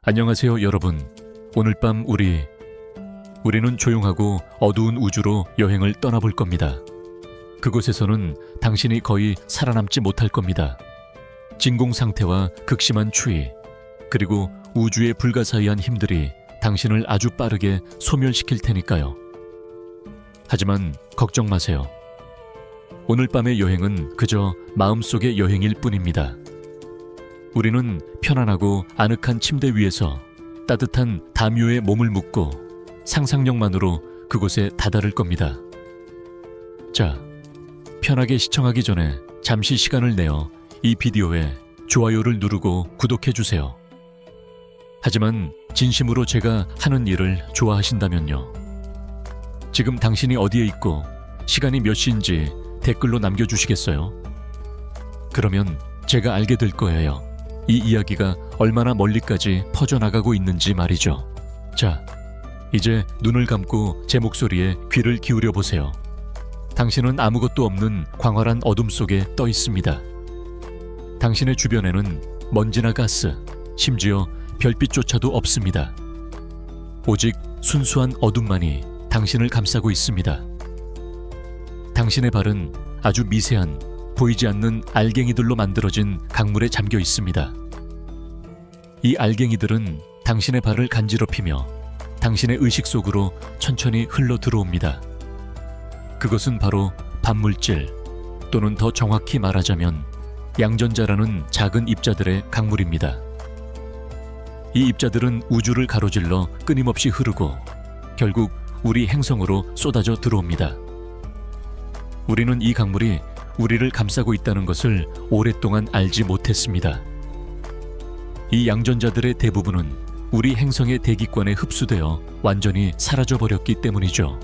안녕하세요 여러분. 오늘 밤 우리는 조용하고 어두운 우주로 여행을 떠나볼 겁니다. 그곳에서는 당신이 거의 살아남지 못할 겁니다. 진공 상태와 극심한 추위, 그리고 우주의 불가사의한 힘들이 당신을 아주 빠르게 소멸시킬 테니까요. 하지만 걱정 마세요. 오늘 밤의 여행은 그저 마음속의 여행일 뿐입니다. 우리는 편안하고 아늑한 침대 위에서 따뜻한 담요에 몸을 묶고 상상력만으로 그곳에 다다를 겁니다. 자, 편하게 시청하기 전에 잠시 시간을 내어 이 비디오에 좋아요를 누르고 구독해주세요. 하지만 진심으로 제가 하는 일을 좋아하신다면요. 지금 당신이 어디에 있고 시간이 몇 시인지 댓글로 남겨주시겠어요? 그러면 제가 알게 될 거예요. 이 이야기가 얼마나 멀리까지 퍼져나가고 있는지 말이죠. 자, 이제 눈을 감고 제 목소리에 귀를 기울여 보세요. 당신은 아무것도 없는 광활한 어둠 속에 떠 있습니다. 당신의 주변에는 먼지나 가스, 심지어 별빛조차도 없습니다. 오직 순수한 어둠만이 당신을 감싸고 있습니다. 당신의 발은 아주 미세한, 보이지 않는 알갱이들로 만들어진 강물에 잠겨 있습니다. 이 알갱이들은 당신의 발을 간지럽히며 당신의 의식 속으로 천천히 흘러 들어옵니다. 그것은 바로 반물질, 또는 더 정확히 말하자면 양전자라는 작은 입자들의 강물입니다. 이 입자들은 우주를 가로질러 끊임없이 흐르고 결국 우리 행성으로 쏟아져 들어옵니다. 우리는 이 강물이 우리를 감싸고 있다는 것을 오랫동안 알지 못했습니다. 이 양전자들의 대부분은 우리 행성의 대기권에 흡수되어 완전히 사라져버렸기 때문이죠.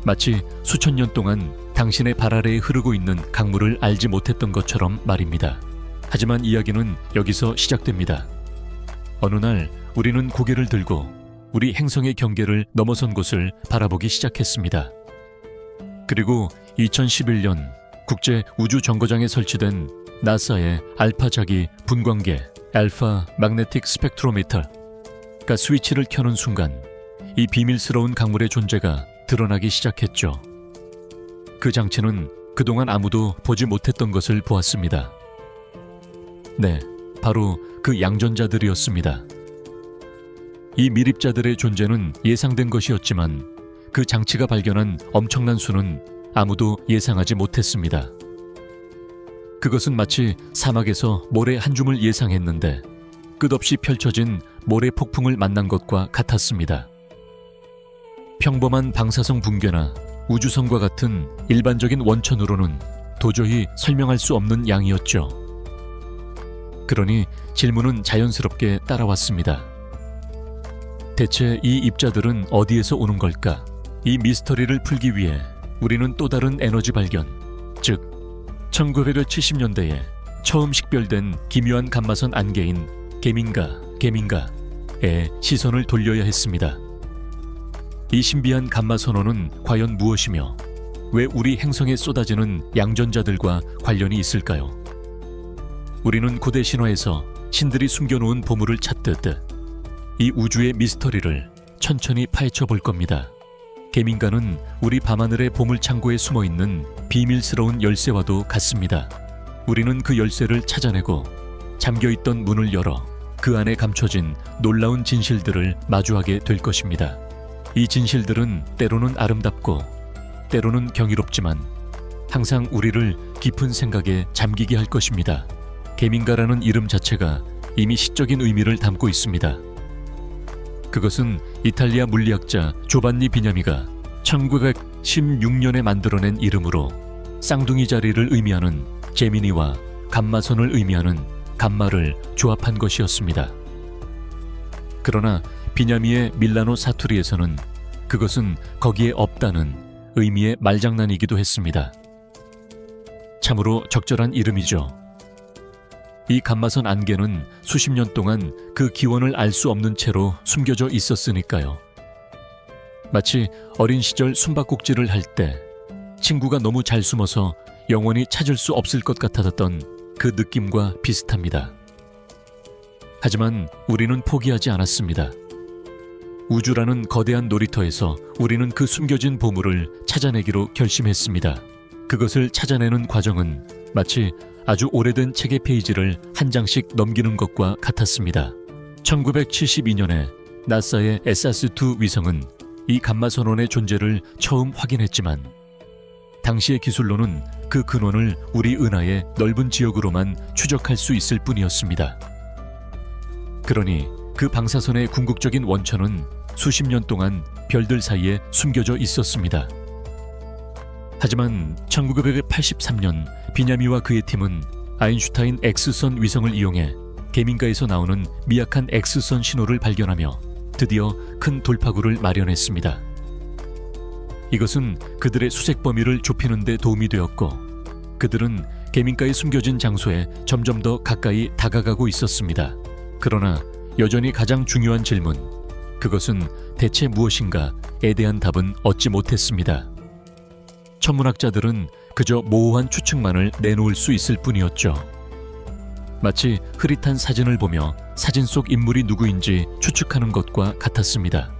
마치 수천 년 동안 당신의 발 아래에 흐르고 있는 강물을 알지 못했던 것처럼 말입니다. 하지만 이야기는 여기서 시작됩니다. 어느 날 우리는 고개를 들고 우리 행성의 경계를 넘어선 곳을 바라보기 시작했습니다. 그리고 2011년 국제 우주 정거장에 설치된 나사의 알파 자기 분광계 알파 magnetic spectrometer가 스위치를 켜는 순간 이 비밀스러운 강물의 존재가 드러나기 시작했죠. 그 장치는 그동안 아무도 보지 못했던 것을 보았습니다. 네, 바로 그 양전자들이었습니다. 이 미립자들의 존재는 예상된 것이었지만 그 장치가 발견한 엄청난 수는 아무도 예상하지 못했습니다. 그것은 마치 사막에서 모래 한 줌을 예상했는데 끝없이 펼쳐진 모래 폭풍을 만난 것과 같았습니다. 평범한 방사성 붕괴나 우주선과 같은 일반적인 원천으로는 도저히 설명할 수 없는 양이었죠. 그러니 질문은 자연스럽게 따라왔습니다. 대체 이 입자들은 어디에서 오는 걸까? 이 미스터리를 풀기 위해 우리는 또 다른 에너지 발견, 즉 1970년대에 처음 식별된 기묘한 감마선 안개인 개민가에 시선을 돌려야 했습니다. 이 신비한 감마 선호는 과연 무엇이며 왜 우리 행성에 쏟아지는 양전자들과 관련이 있을까요? 우리는 고대 신화에서 신들이 숨겨놓은 보물을 찾듯 이 우주의 미스터리를 천천히 파헤쳐 볼 겁니다. 개민가는 우리 밤하늘의 보물창고에 숨어있는 비밀스러운 열쇠와도 같습니다. 우리는 그 열쇠를 찾아내고 잠겨있던 문을 열어 그 안에 감춰진 놀라운 진실들을 마주하게 될 것입니다. 이 진실들은 때로는 아름답고 때로는 경이롭지만 항상 우리를 깊은 생각에 잠기게 할 것입니다. 개민가라는 이름 자체가 이미 시적인 의미를 담고 있습니다. 그것은 이탈리아 물리학자 조반니 비냐미가 1916년에 만들어낸 이름으로 쌍둥이 자리를 의미하는 제미니와 감마선을 의미하는 감마를 조합한 것이었습니다. 그러나 비냐미의 밀라노 사투리에서는 그것은 거기에 없다는 의미의 말장난이기도 했습니다. 참으로 적절한 이름이죠. 이 감마선 안개는 수십 년 동안 그 기원을 알 수 없는 채로 숨겨져 있었으니까요. 마치 어린 시절 숨바꼭질을 할 때 친구가 너무 잘 숨어서 영원히 찾을 수 없을 것 같았던 그 느낌과 비슷합니다. 하지만 우리는 포기하지 않았습니다. 우주라는 거대한 놀이터에서 우리는 그 숨겨진 보물을 찾아내기로 결심했습니다. 그것을 찾아내는 과정은 마치 아주 오래된 책의 페이지를 한 장씩 넘기는 것과 같았습니다. 1972년에 나사의 에사스2 위성은 이 감마선원의 존재를 처음 확인했지만 당시의 기술로는 그 근원을 우리 은하의 넓은 지역으로만 추적할 수 있을 뿐이었습니다. 그러니 그 방사선의 궁극적인 원천은 수십 년 동안 별들 사이에 숨겨져 있었습니다. 하지만 1983년 비냐미와 그의 팀은 아인슈타인 X선 위성을 이용해 계민가에서 나오는 미약한 X선 신호를 발견하며 드디어 큰 돌파구를 마련했습니다. 이것은 그들의 수색 범위를 좁히는 데 도움이 되었고 그들은 계민가에 숨겨진 장소에 점점 더 가까이 다가가고 있었습니다. 그러나 여전히 가장 중요한 질문, 그것은 대체 무엇인가에 대한 답은 얻지 못했습니다. 천문학자들은 그저 모호한 추측만을 내놓을 수 있을 뿐이었죠. 마치 흐릿한 사진을 보며 사진 속 인물이 누구인지 추측하는 것과 같았습니다.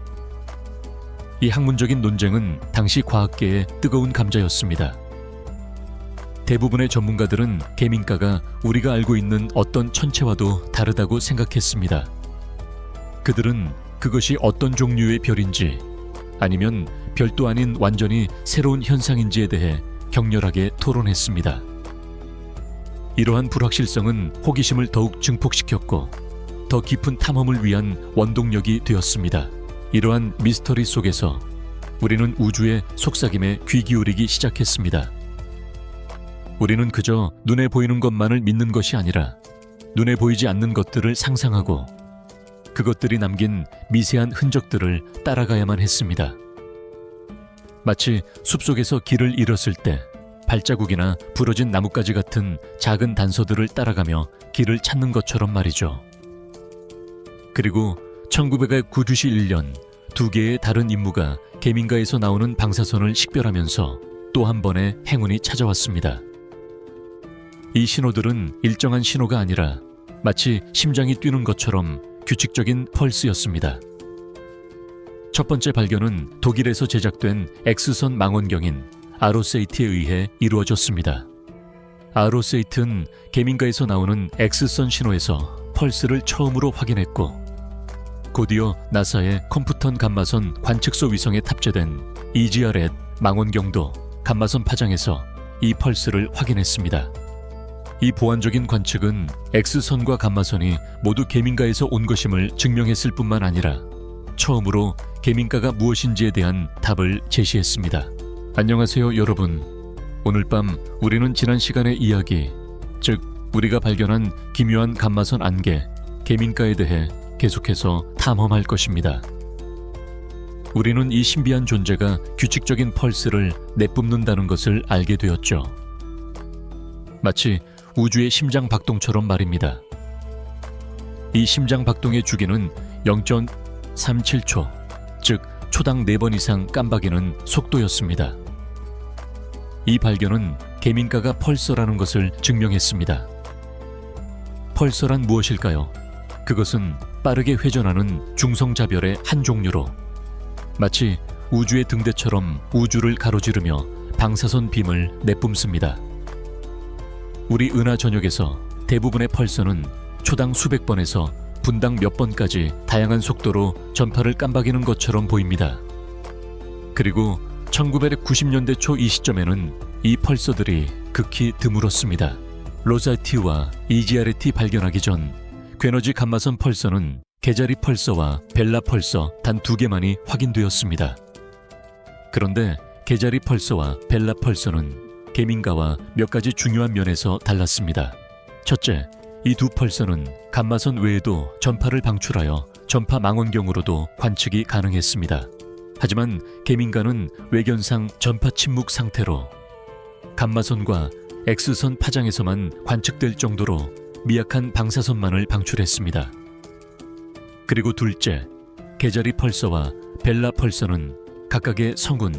이 학문적인 논쟁은 당시 과학계의 뜨거운 감자였습니다. 대부분의 전문가들은 계민가가 우리가 알고 있는 어떤 천체와도 다르다고 생각했습니다. 그들은 그것이 어떤 종류의 별인지 아니면 별도 아닌 완전히 새로운 현상인지에 대해 격렬하게 토론했습니다. 이러한 불확실성은 호기심을 더욱 증폭시켰고 더 깊은 탐험을 위한 원동력이 되었습니다. 이러한 미스터리 속에서 우리는 우주의 속삭임에 귀 기울이기 시작했습니다. 우리는 그저 눈에 보이는 것만을 믿는 것이 아니라 눈에 보이지 않는 것들을 상상하고 그것들이 남긴 미세한 흔적들을 따라가야만 했습니다. 마치 숲속에서 길을 잃었을 때 발자국이나 부러진 나뭇가지 같은 작은 단서들을 따라가며 길을 찾는 것처럼 말이죠. 그리고 1991년 두 개의 다른 임무가 계민가에서 나오는 방사선을 식별하면서 또 한 번의 행운이 찾아왔습니다. 이 신호들은 일정한 신호가 아니라 마치 심장이 뛰는 것처럼 규칙적인 펄스였습니다. 첫 번째 발견은 독일에서 제작된 X선 망원경인 아로세이트에 의해 이루어졌습니다. 아로세이트는 계민가에서 나오는 X선 신호에서 펄스를 처음으로 확인했고 곧이어 나사의 컴퓨턴 감마선 관측소 위성에 탑재된 EGR@ 망원경도 감마선 파장에서 이 펄스를 확인했습니다. 이 보완적인 관측은 X선과 감마선이 모두 계민가에서 온 것임을 증명했을 뿐만 아니라 처음으로 계민가가 무엇인지에 대한 답을 제시했습니다. 안녕하세요 여러분. 오늘 밤 우리는 지난 시간의 이야기, 즉 우리가 발견한 기묘한 감마선 안개, 계민가에 대해 계속해서 탐험할 것입니다. 우리는 이 신비한 존재가 규칙적인 펄스를 내뿜는다는 것을 알게 되었죠. 마치 우주의 심장 박동처럼 말입니다. 이 심장 박동의 주기는 0.37초, 즉 초당 4번 이상 깜박이는 속도였습니다. 이 발견은 계민가가 펄서라는 것을 증명했습니다. 펄서란 무엇일까요? 그것은 빠르게 회전하는 중성자별의 한 종류로 마치 우주의 등대처럼 우주를 가로지르며 방사선 빔을 내뿜습니다. 우리 은하 전역에서 대부분의 펄서는 초당 수백 번에서 분당 몇 번까지 다양한 속도로 전파를 깜박이는 것처럼 보입니다. 그리고 1990년대 초 이 시점에는 이 펄서들이 극히 드물었습니다. 로사티와 EGR-T 발견하기 전 괴너지 감마선 펄서는 개자리 펄서와 벨라 펄서 단 2개만이 확인되었습니다. 그런데 개자리 펄서와 벨라 펄서는 계민가와 몇 가지 중요한 면에서 달랐습니다. 첫째, 이 두 펄서는 감마선 외에도 전파를 방출하여 전파 망원경으로도 관측이 가능했습니다. 하지만 계민가는 외견상 전파 침묵 상태로 감마선과 X선 파장에서만 관측될 정도로 미약한 방사선만을 방출했습니다. 그리고 둘째, 개자리 펄서와 벨라 펄서는 각각의 성운,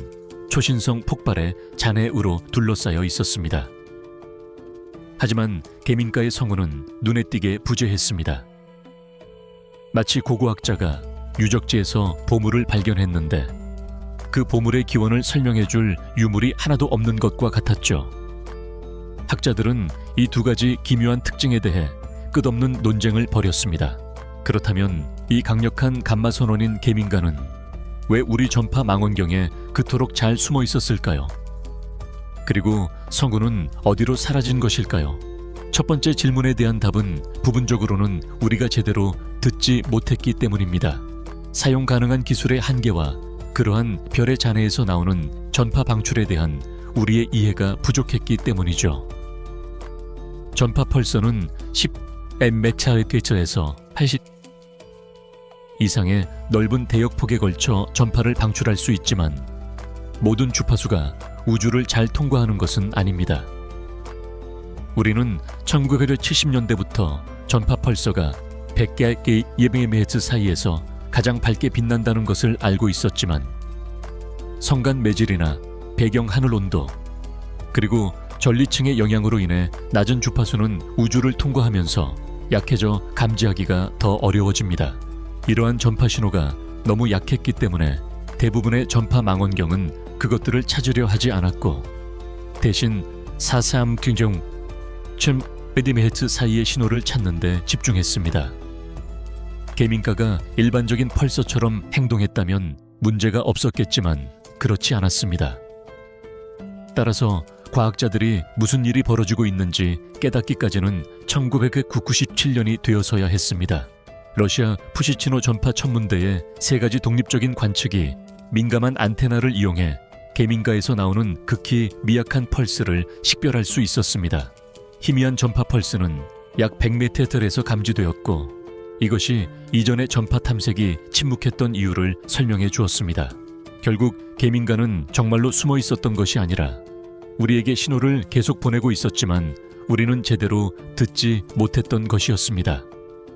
초신성 폭발의 잔해으로 둘러싸여 있었습니다. 하지만 계민가의 성운은 눈에 띄게 부재했습니다. 마치 고고학자가 유적지에서 보물을 발견했는데 그 보물의 기원을 설명해줄 유물이 하나도 없는 것과 같았죠. 학자들은 이 두 가지 기묘한 특징에 대해 끝없는 논쟁을 벌였습니다. 그렇다면 이 강력한 감마 선원인 계민가는 왜 우리 전파 망원경에 그토록 잘 숨어 있었을까요? 그리고 성운은 어디로 사라진 것일까요? 첫 번째 질문에 대한 답은 부분적으로는 우리가 제대로 듣지 못했기 때문입니다. 사용 가능한 기술의 한계와 그러한 별의 잔해에서 나오는 전파 방출에 대한 우리의 이해가 부족했기 때문이죠. 전파 펄서는 10mHz에서 80 이상의 넓은 대역폭에 걸쳐 전파를 방출할 수 있지만 모든 주파수가 우주를 잘 통과하는 것은 아닙니다. 우리는 1970년대부터 전파 펄서가 100개의 kmh 사이에서 가장 밝게 빛난다는 것을 알고 있었지만 성간 매질이나 배경 하늘 온도 그리고 전리층의 영향으로 인해 낮은 주파수는 우주를 통과하면서 약해져 감지하기가 더 어려워집니다. 이러한 전파 신호가 너무 약했기 때문에 대부분의 전파 망원경은 그것들을 찾으려 하지 않았고 대신 4.3 균종 1000mHz 사이의 신호를 찾는 데 집중했습니다. 계민가가 일반적인 펄서처럼 행동했다면 문제가 없었겠지만 그렇지 않았습니다. 따라서 과학자들이 무슨 일이 벌어지고 있는지 깨닫기까지는 1997년이 되어서야 했습니다. 러시아 푸시치노 전파 천문대의 세 가지 독립적인 관측이 민감한 안테나를 이용해 계민가에서 나오는 극히 미약한 펄스를 식별할 수 있었습니다. 희미한 전파 펄스는 약 100m에서 감지되었고 이것이 이전의 전파 탐색이 침묵했던 이유를 설명해 주었습니다. 결국 계민가는 정말로 숨어 있었던 것이 아니라 우리에게 신호를 계속 보내고 있었지만 우리는 제대로 듣지 못했던 것이었습니다.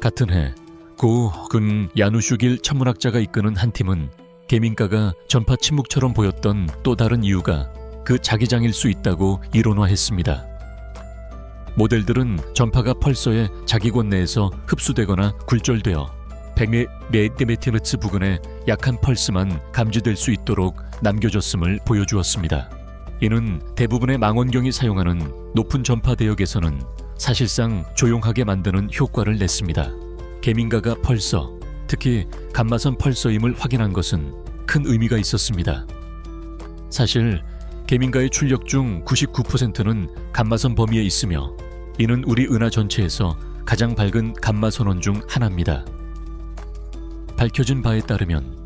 같은 해 고근 야누슈길 천문학자가 이끄는 한 팀은 계민가가 전파 침묵처럼 보였던 또 다른 이유가 그 자기장일 수 있다고 이론화했습니다. 모델들은 전파가 펄서의 자기권 내에서 흡수되거나 굴절되어 100mHz 부근의 약한 펄스만 감지될 수 있도록 남겨졌음을 보여주었습니다. 이는 대부분의 망원경이 사용하는 높은 전파 대역에서는 사실상 조용하게 만드는 효과를 냈습니다. 계민가가 펄서, 특히 감마선 펄서임을 확인한 것은 큰 의미가 있었습니다. 사실 계민가의 출력 중 99%는 감마선 범위에 있으며 이는 우리 은하 전체에서 가장 밝은 감마 선원 중 하나입니다. 밝혀진 바에 따르면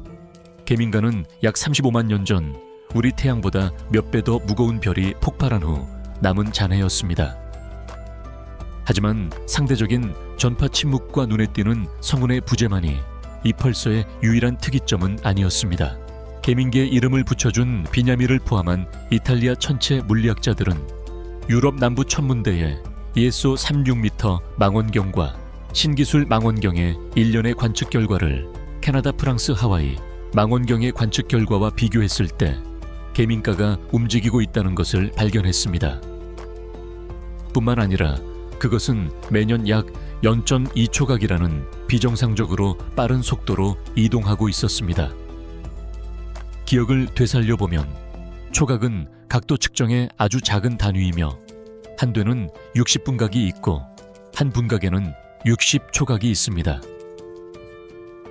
계민가는 약 35만 년 전 우리 태양보다 몇 배 더 무거운 별이 폭발한 후 남은 잔해였습니다. 하지만 상대적인 전파 침묵과 눈에 띄는 성운의 부재만이 이 펄서의 유일한 특이점은 아니었습니다. 계민계의 이름을 붙여준 비냐미를 포함한 이탈리아 천체 물리학자들은 유럽 남부 천문대의 ESO 36m 망원경과 신기술 망원경의 일련의 관측 결과를 캐나다, 프랑스, 하와이 망원경의 관측 결과와 비교했을 때 계민가가 움직이고 있다는 것을 발견했습니다. 뿐만 아니라 그것은 매년 약 0.2초각이라는 비정상적으로 빠른 속도로 이동하고 있었습니다. 기억을 되살려보면 초각은 각도 측정의 아주 작은 단위이며 한 되는 60분각이 있고 한 분각에는 60초각이 있습니다.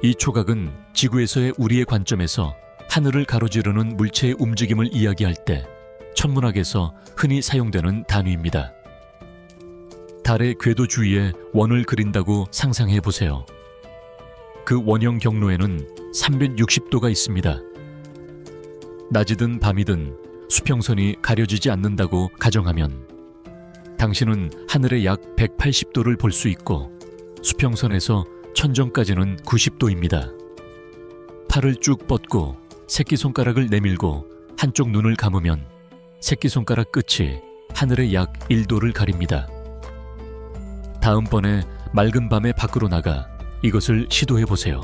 이 초각은 지구에서의 우리의 관점에서 하늘을 가로지르는 물체의 움직임을 이야기할 때 천문학에서 흔히 사용되는 단위입니다. 달의 궤도 주위에 원을 그린다고 상상해 보세요. 그 원형 경로에는 360도가 있습니다. 낮이든 밤이든 수평선이 가려지지 않는다고 가정하면 당신은 하늘의 약 180도를 볼 수 있고 수평선에서 천정까지는 90도입니다. 팔을 쭉 뻗고 새끼손가락을 내밀고 한쪽 눈을 감으면 새끼손가락 끝이 하늘의 약 1도를 가립니다. 다음번에 맑은 밤에 밖으로 나가 이것을 시도해 보세요.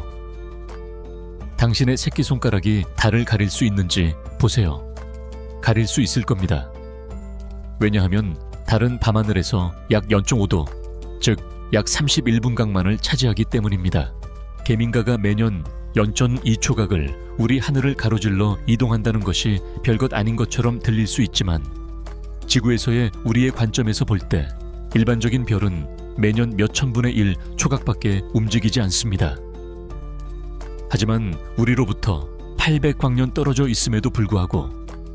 당신의 새끼손가락이 달을 가릴 수 있는지 보세요. 가릴 수 있을 겁니다. 왜냐하면 달은 밤하늘에서 약 0.5도, 즉 약 31분각만을 차지하기 때문입니다. 계민가가 매년 0.2초각을 우리 하늘을 가로질러 이동한다는 것이 별것 아닌 것처럼 들릴 수 있지만 지구에서의 우리의 관점에서 볼 때 일반적인 별은 매년 몇 천분의 1 초각밖에 움직이지 않습니다. 하지만 우리로부터 800광년 떨어져 있음에도 불구하고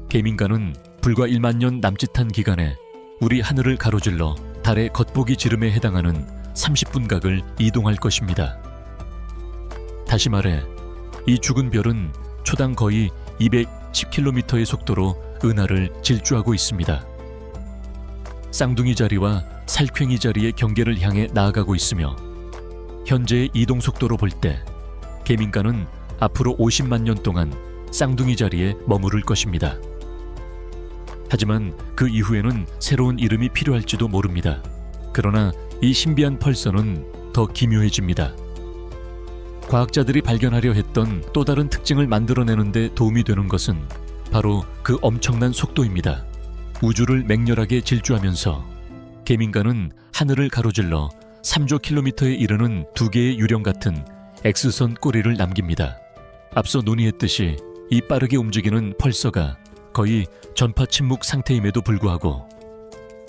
계민가는 불과 1만 년 남짓한 기간에 우리 하늘을 가로질러 달의 겉보기 지름에 해당하는 30분각을 이동할 것입니다. 다시 말해 이 죽은 별은 초당 거의 210km의 속도로 은하를 질주하고 있습니다. 쌍둥이 자리와 살쾡이 자리의 경계를 향해 나아가고 있으며 현재의 이동 속도로 볼 때 계민가는 앞으로 50만 년 동안 쌍둥이 자리에 머무를 것입니다. 하지만 그 이후에는 새로운 이름이 필요할지도 모릅니다. 그러나 이 신비한 펄서는 더 기묘해집니다. 과학자들이 발견하려 했던 또 다른 특징을 만들어내는 데 도움이 되는 것은 바로 그 엄청난 속도입니다. 우주를 맹렬하게 질주하면서 계민가는 하늘을 가로질러 3조 킬로미터에 이르는 두 개의 유령 같은 X선 꼬리를 남깁니다. 앞서 논의했듯이 이 빠르게 움직이는 펄서가 거의 전파 침묵 상태임에도 불구하고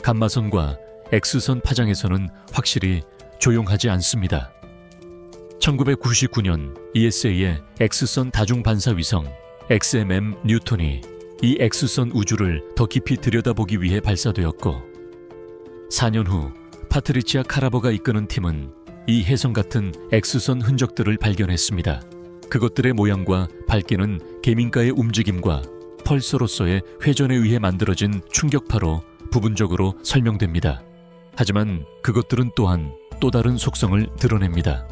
감마선과 X선 파장에서는 확실히 조용하지 않습니다. 1999년 ESA의 X선 다중반사위성 XMM 뉴턴이 이 X선 우주를 더 깊이 들여다보기 위해 발사되었고 4년 후 파트리치아 카라버가 이끄는 팀은 이 혜성 같은 X선 흔적들을 발견했습니다. 그것들의 모양과 밝기는 계민가의 움직임과 펄서로서의 회전에 의해 만들어진 충격파로 부분적으로 설명됩니다. 하지만 그것들은 또한 또 다른 속성을 드러냅니다.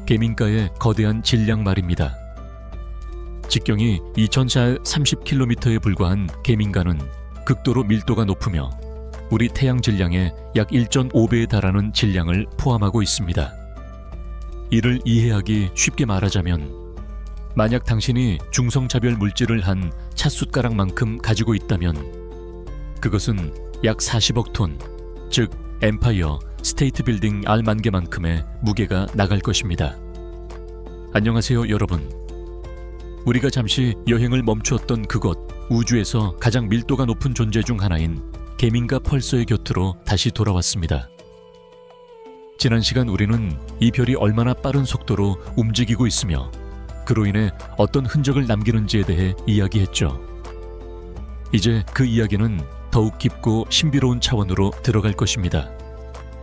계민가의 거대한 질량 말입니다. 직경이 2430km에 불과한 계민가는 극도로 밀도가 높으며 우리 태양 질량의 약 1.5배에 달하는 질량을 포함하고 있습니다. 이를 이해하기 쉽게 말하자면 만약 당신이 중성차별 물질을 한 찻숟가락만큼 가지고 있다면 그것은 약 40억 톤, 즉 엠파이어 스테이트 빌딩 알만 개만큼의 무게가 나갈 것입니다. 안녕하세요 여러분. 우리가 잠시 여행을 멈추었던 그곳 우주에서 가장 밀도가 높은 존재 중 하나인 계민가 펄서의 곁으로 다시 돌아왔습니다. 지난 시간 우리는 이 별이 얼마나 빠른 속도로 움직이고 있으며 그로 인해 어떤 흔적을 남기는지에 대해 이야기했죠. 이제 그 이야기는 더욱 깊고 신비로운 차원으로 들어갈 것입니다.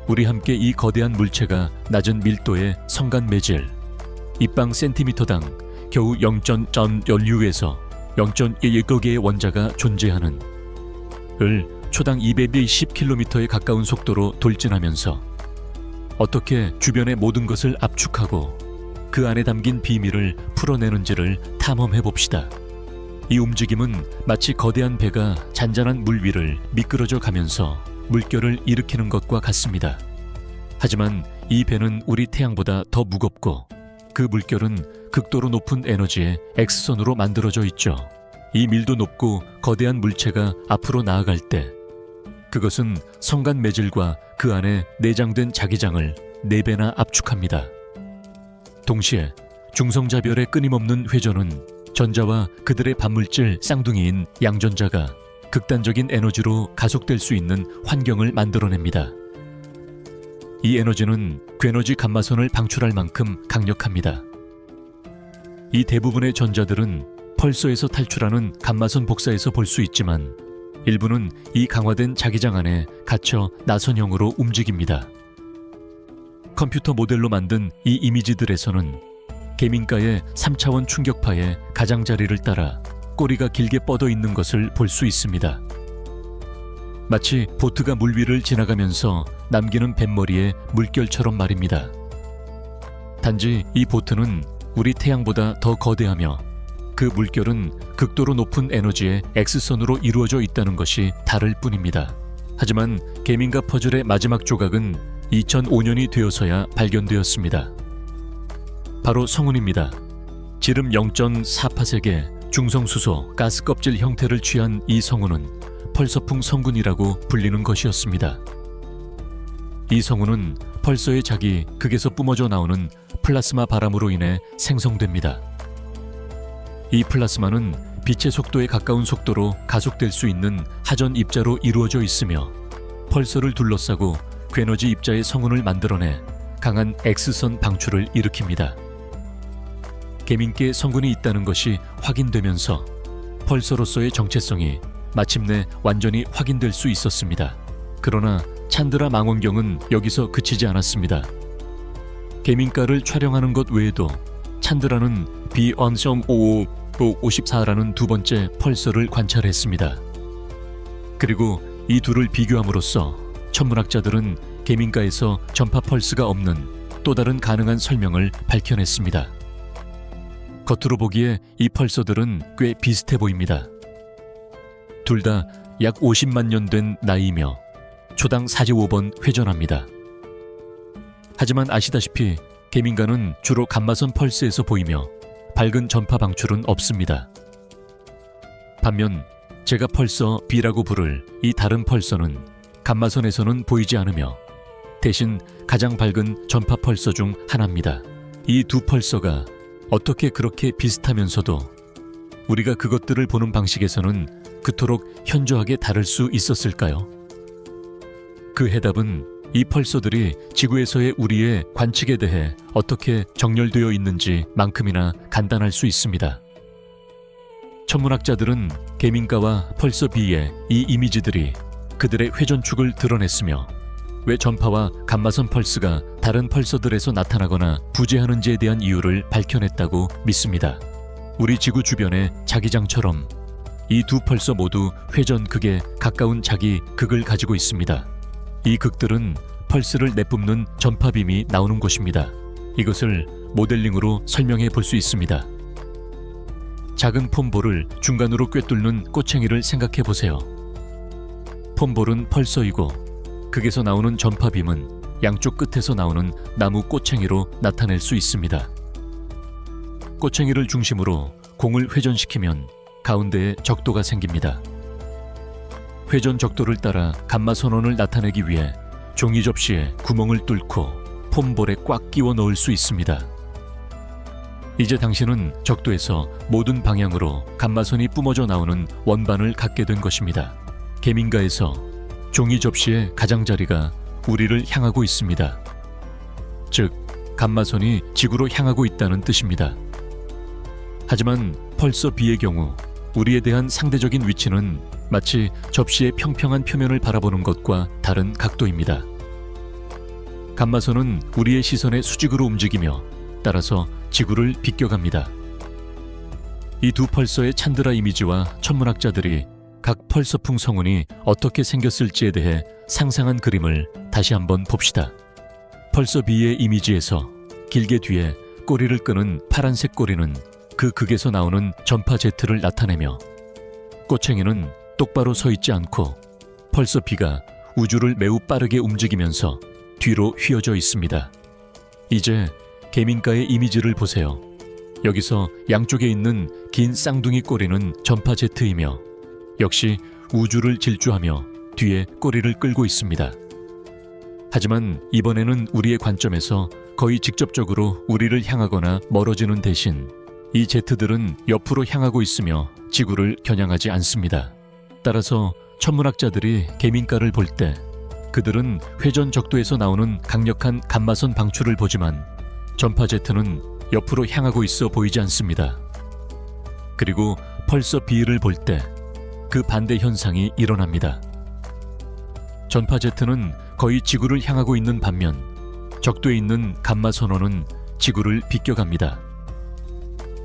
우리 함께 이 거대한 물체가 낮은 밀도의 성간 매질, 입방 센티미터당 겨우 0.016에서 0.1개의 원자가 존재하는 을 초당 220km에 가까운 속도로 돌진하면서 어떻게 주변의 모든 것을 압축하고 그 안에 담긴 비밀을 풀어내는지를 탐험해 봅시다. 이 움직임은 마치 거대한 배가 잔잔한 물 위를 미끄러져 가면서 물결을 일으키는 것과 같습니다. 하지만 이 배는 우리 태양보다 더 무겁고 그 물결은 극도로 높은 에너지의 X선으로 만들어져 있죠. 이 밀도 높고 거대한 물체가 앞으로 나아갈 때 그것은 성간 매질과 그 안에 내장된 자기장을 4배나 압축합니다. 동시에 중성자별의 끊임없는 회전은 전자와 그들의 반물질 쌍둥이인 양전자가 극단적인 에너지로 가속될 수 있는 환경을 만들어냅니다. 이 에너지는 괴너지 감마선을 방출할 만큼 강력합니다. 이 대부분의 전자들은 펄서에서 탈출하는 감마선 복사에서 볼 수 있지만 일부는 이 강화된 자기장 안에 갇혀 나선형으로 움직입니다. 컴퓨터 모델로 만든 이 이미지들에서는 계민가의 3차원 충격파의 가장자리를 따라 꼬리가 길게 뻗어 있는 것을 볼 수 있습니다. 마치 보트가 물 위를 지나가면서 남기는 뱃머리의 물결처럼 말입니다. 단지 이 보트는 우리 태양보다 더 거대하며 그 물결은 극도로 높은 에너지의 X선으로 이루어져 있다는 것이 다를 뿐입니다. 하지만 계민가 퍼즐의 마지막 조각은 2005년이 되어서야 발견되었습니다. 바로 성운입니다. 지름 0.4파섹의 중성수소 가스 껍질 형태를 취한 이 성운은 펄서풍 성군이라고 불리는 것이었습니다. 이 성운은 펄서의 작이 극에서 뿜어져 나오는 플라스마 바람으로 인해 생성됩니다. 이 플라스마는 빛의 속도에 가까운 속도로 가속될 수 있는 하전 입자로 이루어져 있으며 펄서를 둘러싸고 괴너지 입자의 성운을 만들어내 강한 X선 방출을 일으킵니다. 계민계 성분이 있다는 것이 확인되면서 펄서로서의 정체성이 마침내 완전히 확인될 수 있었습니다. 그러나 찬드라 망원경은 여기서 그치지 않았습니다. 계민가를 촬영하는 것 외에도 찬드라는 B1.5554라는 두 번째 펄서를 관찰했습니다. 그리고 이 둘을 비교함으로써 천문학자들은 계민가에서 전파 펄스가 없는 또 다른 가능한 설명을 밝혀냈습니다. 겉으로 보기에 이 펄서들은 꽤 비슷해 보입니다. 둘 다 약 50만 년 된 나이이며 초당 45번 회전합니다. 하지만 아시다시피 계민가는 주로 감마선 펄스에서 보이며 밝은 전파 방출은 없습니다. 반면 제가 펄서 B라고 부를 이 다른 펄서는 감마선에서는 보이지 않으며 대신 가장 밝은 전파 펄서 중 하나입니다. 이 두 펄서가 어떻게 그렇게 비슷하면서도 우리가 그것들을 보는 방식에서는 그토록 현저하게 다를 수 있었을까요? 그 해답은 이 펄서들이 지구에서의 우리의 관측에 대해 어떻게 정렬되어 있는지 만큼이나 간단할 수 있습니다. 천문학자들은 계민가와 펄서 B의 이 이미지들이 그들의 회전축을 드러냈으며 왜 전파와 감마선 펄스가 다른 펄서들에서 나타나거나 부재하는지에 대한 이유를 밝혀냈다고 믿습니다. 우리 지구 주변의 자기장처럼 이 두 펄서 모두 회전극에 가까운 자기 극을 가지고 있습니다. 이 극들은 펄스를 내뿜는 전파빔이 나오는 곳입니다. 이것을 모델링으로 설명해 볼 수 있습니다. 작은 폼볼을 중간으로 꿰뚫는 꼬챙이를 생각해 보세요. 폼볼은 펄서이고 극에서 나오는 전파빔은 양쪽 끝에서 나오는 나무 꼬챙이로 나타낼 수 있습니다. 꼬챙이를 중심으로 공을 회전시키면 가운데에 적도가 생깁니다. 회전 적도를 따라 감마 선원을 나타내기 위해 종이 접시에 구멍을 뚫고 폼볼에 꽉 끼워 넣을 수 있습니다. 이제 당신은 적도에서 모든 방향으로 감마선이 뿜어져 나오는 원반을 갖게 된 것입니다. 계민가에서 종이 접시의 가장자리가 우리를 향하고 있습니다. 즉, 감마선이 지구로 향하고 있다는 뜻입니다. 하지만 펄서 B의 경우 우리에 대한 상대적인 위치는 마치 접시의 평평한 표면을 바라보는 것과 다른 각도입니다. 감마선은 우리의 시선의 수직으로 움직이며 따라서 지구를 비껴갑니다. 이 두 펄서의 찬드라 이미지와 천문학자들이 각 펄서풍 성운이 어떻게 생겼을지에 대해 상상한 그림을 다시 한번 봅시다. 펄서 B의 이미지에서 길게 뒤에 꼬리를 끄는 파란색 꼬리는 그 극에서 나오는 전파 제트를 나타내며 꼬챙이는 똑바로 서 있지 않고 펄서 B가 우주를 매우 빠르게 움직이면서 뒤로 휘어져 있습니다. 이제 계민가의 이미지를 보세요. 여기서 양쪽에 있는 긴 쌍둥이 꼬리는 전파 제트이며 역시 우주를 질주하며 뒤에 꼬리를 끌고 있습니다. 하지만 이번에는 우리의 관점에서 거의 직접적으로 우리를 향하거나 멀어지는 대신 이 제트들은 옆으로 향하고 있으며 지구를 겨냥하지 않습니다. 따라서 천문학자들이 계민가를 볼 때 그들은 회전 적도에서 나오는 강력한 감마선 방출을 보지만 전파 제트는 옆으로 향하고 있어 보이지 않습니다. 그리고 펄서 B를 볼 때 그 반대 현상이 일어납니다. 전파 제트는 거의 지구를 향하고 있는 반면 적도에 있는 감마 선원은 지구를 비껴갑니다.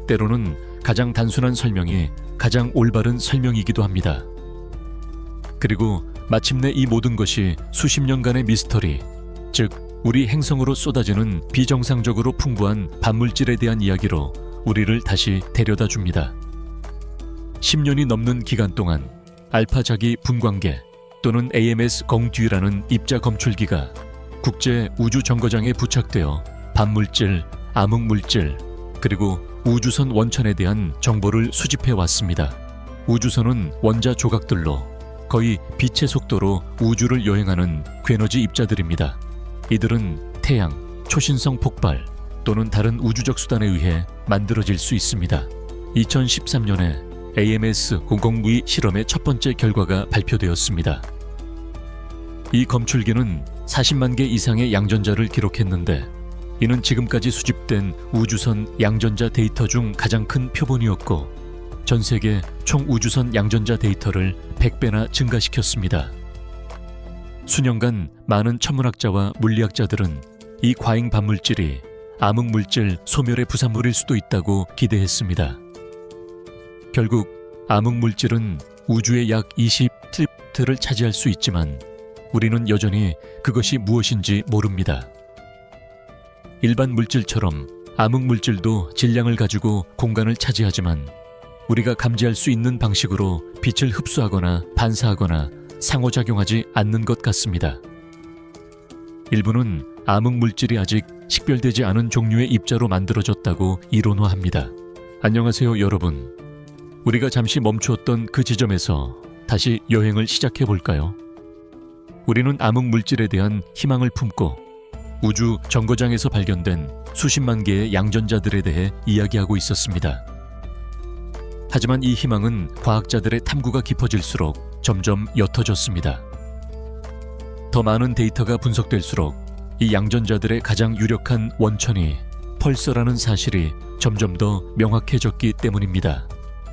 때로는 가장 단순한 설명이 가장 올바른 설명이기도 합니다. 그리고 마침내 이 모든 것이 수십 년간의 미스터리, 즉 우리 행성으로 쏟아지는 비정상적으로 풍부한 반물질에 대한 이야기로 우리를 다시 데려다 줍니다. 10년이 넘는 기간 동안 알파 자기 분광계 또는 AMS 공듀라는 입자 검출기가 국제 우주 정거장에 부착되어 반물질, 암흑물질, 그리고 우주선 원천에 대한 정보를 수집해 왔습니다. 우주선은 원자 조각들로 거의 빛의 속도로 우주를 여행하는 괴너지 입자들입니다. 이들은 태양, 초신성 폭발 또는 다른 우주적 수단에 의해 만들어질 수 있습니다. 2013년에 AMS 공공무위 실험의 첫 번째 결과가 발표되었습니다. 이 검출기는 40만 개 이상의 양전자를 기록했는데 이는 지금까지 수집된 우주선 양전자 데이터 중 가장 큰 표본이었고 전 세계 총 우주선 양전자 데이터를 100배나 증가시켰습니다. 수년간 많은 천문학자와 물리학자들은 이 과잉 반물질이 암흑물질 소멸의 부산물일 수도 있다고 기대했습니다. 결국 암흑물질은 우주의 약 20트리트를 차지할 수 있지만 우리는 여전히 그것이 무엇인지 모릅니다. 일반 물질처럼 암흑물질도 질량을 가지고 공간을 차지하지만 우리가 감지할 수 있는 방식으로 빛을 흡수하거나 반사하거나 상호작용하지 않는 것 같습니다. 일부는 암흑물질이 아직 식별되지 않은 종류의 입자로 만들어졌다고 이론화합니다. 안녕하세요, 여러분. 우리가 잠시 멈추었던 그 지점에서 다시 여행을 시작해 볼까요? 우리는 암흑물질에 대한 희망을 품고 우주 정거장에서 발견된 수십만 개의 양전자들에 대해 이야기하고 있었습니다. 하지만 이 희망은 과학자들의 탐구가 깊어질수록 점점 옅어졌습니다. 더 많은 데이터가 분석될수록 이 양전자들의 가장 유력한 원천이 펄서라는 사실이 점점 더 명확해졌기 때문입니다.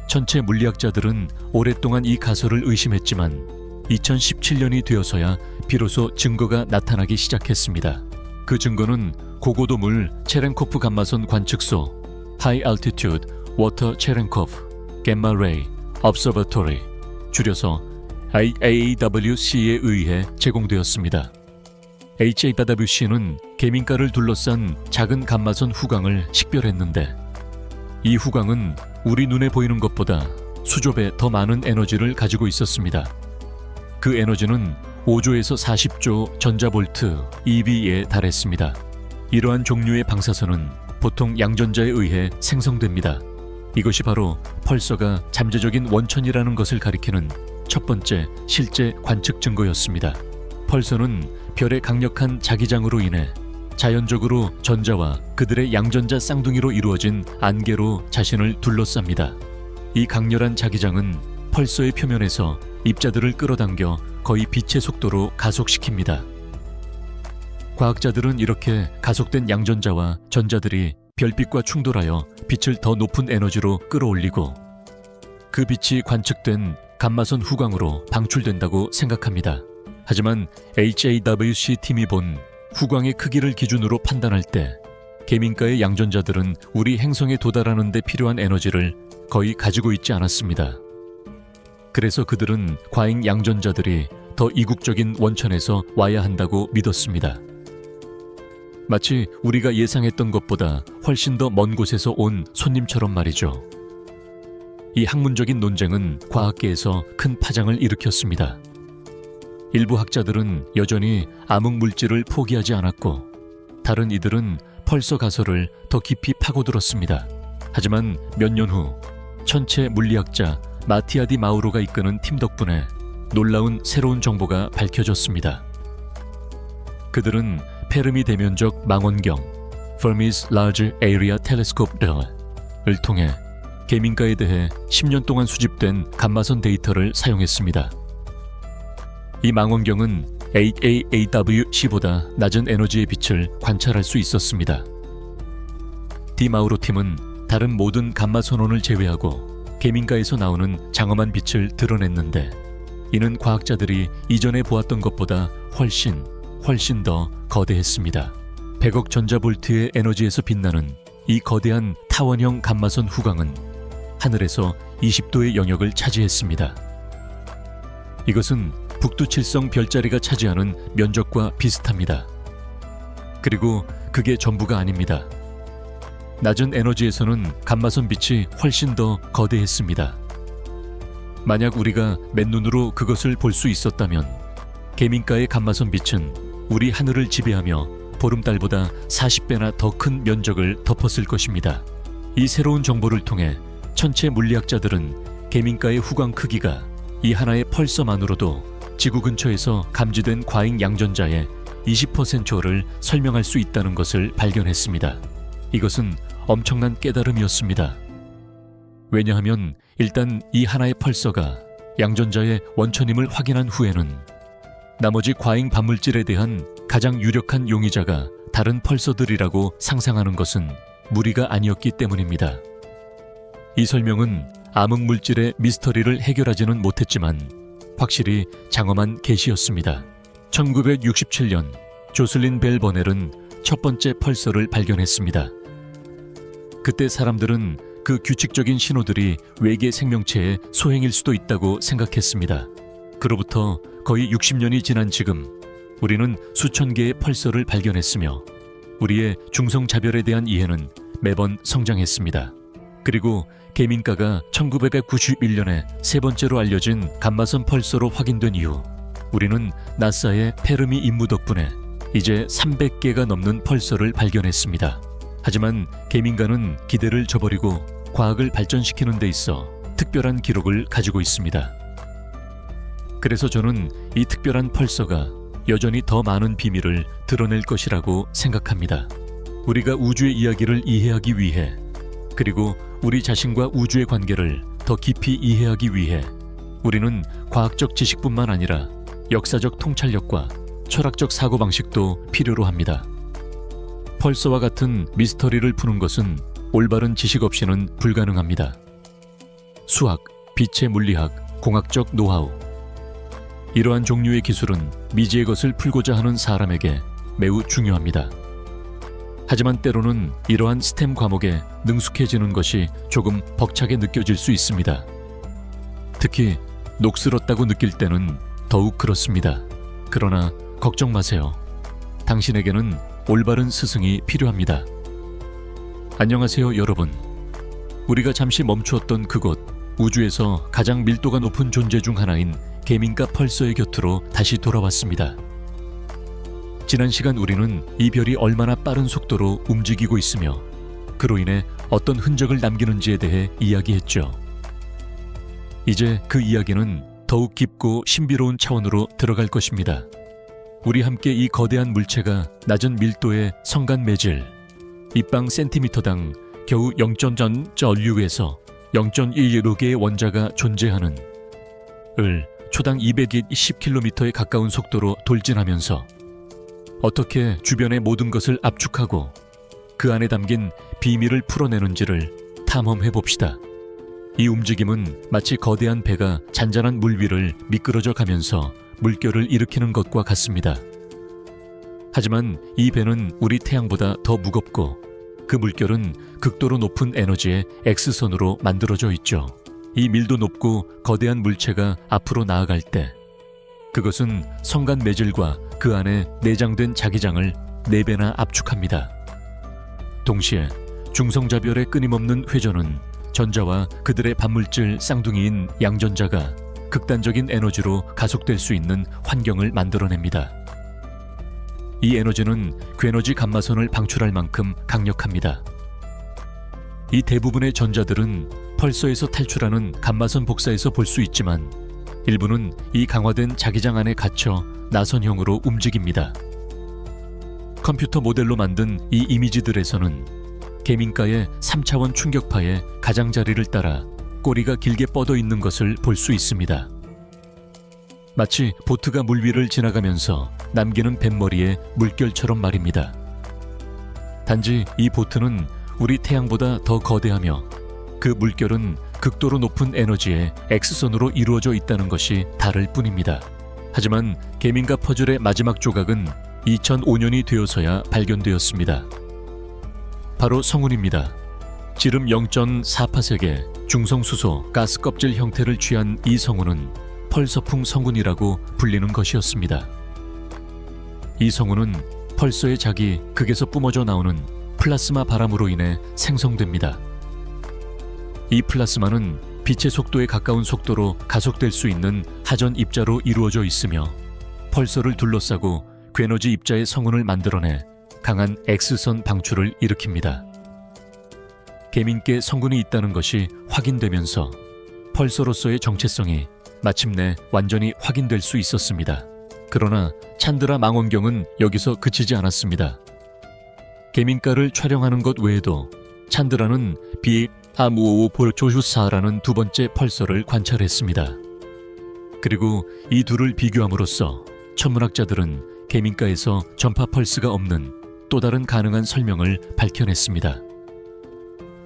천체 물리학자들은 오랫동안 이 가설을 의심했지만 2017년이 되어서야 비로소 증거가 나타나기 시작했습니다. 그 증거는 고고도물 체렌코프 감마선 관측소 High Altitude Water Cherenkov Gamma Ray Observatory, 줄여서 HAWC에 의해 제공되었습니다. HAWC는 계민가를 둘러싼 작은 감마선 후광을 식별했는데 이 후광은 우리 눈에 보이는 것보다 수조배 더 많은 에너지를 가지고 있었습니다. 그 에너지는 5조에서 40조 전자볼트 EV에 달했습니다. 이러한 종류의 방사선은 보통 양전자에 의해 생성됩니다. 이것이 바로 펄서가 잠재적인 원천이라는 것을 가리키는 첫 번째 실제 관측 증거였습니다. 펄서는 별의 강력한 자기장으로 인해 자연적으로 전자와 그들의 양전자 쌍둥이로 이루어진 안개로 자신을 둘러쌉니다. 이 강렬한 자기장은 펄서의 표면에서 입자들을 끌어당겨 거의 빛의 속도로 가속시킵니다. 과학자들은 이렇게 가속된 양전자와 전자들이 별빛과 충돌하여 빛을 더 높은 에너지로 끌어올리고 그 빛이 관측된 감마선 후광으로 방출된다고 생각합니다. 하지만 HAWC 팀이 본 후광의 크기를 기준으로 판단할 때 계민가의 양전자들은 우리 행성에 도달하는 데 필요한 에너지를 거의 가지고 있지 않았습니다. 그래서 그들은 과잉 양전자들이 더 이국적인 원천에서 와야 한다고 믿었습니다. 마치 우리가 예상했던 것보다 훨씬 더 먼 곳에서 온 손님처럼 말이죠. 이 학문적인 논쟁은 과학계에서 큰 파장을 일으켰습니다. 일부 학자들은 여전히 암흑물질을 포기하지 않았고 다른 이들은 펄서 가설을 더 깊이 파고들었습니다. 하지만 몇 년 후 천체 물리학자 마티아 디 마우로가 이끄는 팀 덕분에 놀라운 새로운 정보가 밝혀졌습니다. 그들은 페르미 대면적 망원경 Fermi's Large Area Telescope를 통해 계민가에 대해 10년 동안 수집된 감마선 데이터를 사용했습니다. 이 망원경은 HAWC보다 낮은 에너지의 빛을 관찰할 수 있었습니다. 디 마우로 팀은 다른 모든 감마 선원을 제외하고 계민가에서 나오는 장엄한 빛을 드러냈는데 이는 과학자들이 이전에 보았던 것보다 훨씬 더 거대했습니다. 100억 전자볼트의 에너지에서 빛나는 이 거대한 타원형 감마선 후광은 하늘에서 20도의 영역을 차지했습니다. 이것은 북두칠성 별자리가 차지하는 면적과 비슷합니다. 그리고 그게 전부가 아닙니다. 낮은 에너지에서는 감마선 빛이 훨씬 더 거대했습니다. 만약 우리가 맨눈으로 그것을 볼 수 있었다면 계민가의 감마선 빛은 우리 하늘을 지배하며 보름달보다 40배나 더 큰 면적을 덮었을 것입니다. 이 새로운 정보를 통해 천체 물리학자들은 계민가의 후광 크기가 이 하나의 펄서만으로도 지구 근처에서 감지된 과잉 양전자의 20%를 설명할 수 있다는 것을 발견했습니다. 이것은 엄청난 깨달음이었습니다. 왜냐하면 일단 이 하나의 펄서가 양전자의 원천임을 확인한 후에는 나머지 과잉 반물질에 대한 가장 유력한 용의자가 다른 펄서들이라고 상상하는 것은 무리가 아니었기 때문입니다. 이 설명은 암흑물질의 미스터리를 해결하지는 못했지만 확실히 장엄한 계시였습니다. 1967년 조슬린 벨 버넬은 첫 번째 펄서를 발견했습니다. 그때 사람들은 그 규칙적인 신호들이 외계 생명체의 소행일 수도 있다고 생각했습니다. 그로부터 거의 60년이 지난 지금 우리는 수천 개의 펄서를 발견했으며 우리의 중성자별에 대한 이해는 매번 성장했습니다. 그리고 계민가가 1991년에 세 번째로 알려진 감마선 펄서로 확인된 이후 우리는 나사의 페르미 임무 덕분에 이제 300개가 넘는 펄서를 발견했습니다. 하지만 계민가는 기대를 저버리고 과학을 발전시키는 데 있어 특별한 기록을 가지고 있습니다. 그래서 저는 이 특별한 펄서가 여전히 더 많은 비밀을 드러낼 것이라고 생각합니다. 우리가 우주의 이야기를 이해하기 위해, 그리고 우리 자신과 우주의 관계를 더 깊이 이해하기 위해 우리는 과학적 지식뿐만 아니라 역사적 통찰력과 철학적 사고방식도 필요로 합니다. 펄서와 같은 미스터리를 푸는 것은 올바른 지식 없이는 불가능합니다. 수학, 빛의 물리학, 공학적 노하우. 이러한 종류의 기술은 미지의 것을 풀고자 하는 사람에게 매우 중요합니다. 하지만 때로는 이러한 스템 과목에 능숙해지는 것이 조금 벅차게 느껴질 수 있습니다. 특히 녹슬었다고 느낄 때는 더욱 그렇습니다. 그러나 걱정 마세요. 당신에게는 올바른 스승이 필요합니다. 안녕하세요, 여러분. 우리가 잠시 멈추었던 그곳, 우주에서 가장 밀도가 높은 존재 중 하나인 계민가 펄서의 곁으로 다시 돌아왔습니다. 지난 시간 우리는 이 별이 얼마나 빠른 속도로 움직이고 있으며 그로 인해 어떤 흔적을 남기는지에 대해 이야기했죠. 이제 그 이야기는 더욱 깊고 신비로운 차원으로 들어갈 것입니다. 우리 함께 이 거대한 물체가 낮은 밀도의 성간 매질, 입방 센티미터당 겨우 0.0.6에서 0.16개의 원자가 존재하는 을 초당 220km에 가까운 속도로 돌진하면서 어떻게 주변의 모든 것을 압축하고 그 안에 담긴 비밀을 풀어내는지를 탐험해 봅시다. 이 움직임은 마치 거대한 배가 잔잔한 물 위를 미끄러져 가면서 물결을 일으키는 것과 같습니다. 하지만 이 배는 우리 태양보다 더 무겁고 그 물결은 극도로 높은 에너지의 X선으로 만들어져 있죠. 이 밀도 높고 거대한 물체가 앞으로 나아갈 때 그것은 성간 매질과 그 안에 내장된 자기장을 4배나 압축합니다. 동시에 중성자별의 끊임없는 회전은 전자와 그들의 반물질 쌍둥이인 양전자가 극단적인 에너지로 가속될 수 있는 환경을 만들어냅니다. 이 에너지는 괴너지 감마선을 방출할 만큼 강력합니다. 이 대부분의 전자들은 펄서에서 탈출하는 감마선 복사에서 볼 수 있지만 일부는 이 강화된 자기장 안에 갇혀 나선형으로 움직입니다. 컴퓨터 모델로 만든 이 이미지들에서는 계민가의 3차원 충격파의 가장자리를 따라 꼬리가 길게 뻗어 있는 것을 볼 수 있습니다. 마치 보트가 물 위를 지나가면서 남기는 뱃머리의 물결처럼 말입니다. 단지 이 보트는 우리 태양보다 더 거대하며 그 물결은 극도로 높은 에너지의 X선으로 이루어져 있다는 것이 다를 뿐입니다. 하지만 계민가 퍼즐의 마지막 조각은 2005년이 되어서야 발견되었습니다. 바로 성운입니다. 지름 0.4파섹의 중성수소 가스 껍질 형태를 취한 이 성운은 펄서풍 성운이라고 불리는 것이었습니다. 이 성운은 펄서의 자기 극에서 뿜어져 나오는 플라스마 바람으로 인해 생성됩니다. 이 플라스마는 빛의 속도에 가까운 속도로 가속될 수 있는 하전 입자로 이루어져 있으며 펄서를 둘러싸고 괴너지 입자의 성운을 만들어내 강한 X선 방출을 일으킵니다. 계민께 성운이 있다는 것이 확인되면서 펄서로서의 정체성이 마침내 완전히 확인될 수 있었습니다. 그러나 찬드라 망원경은 여기서 그치지 않았습니다. 개민가를 촬영하는 것 외에도 찬드라는 비아무오 볼조슈사라는 두 번째 펄서를 관찰했습니다. 그리고 이 둘을 비교함으로써 천문학자들은 개민가에서 전파 펄스가 없는 또 다른 가능한 설명을 밝혀냈습니다.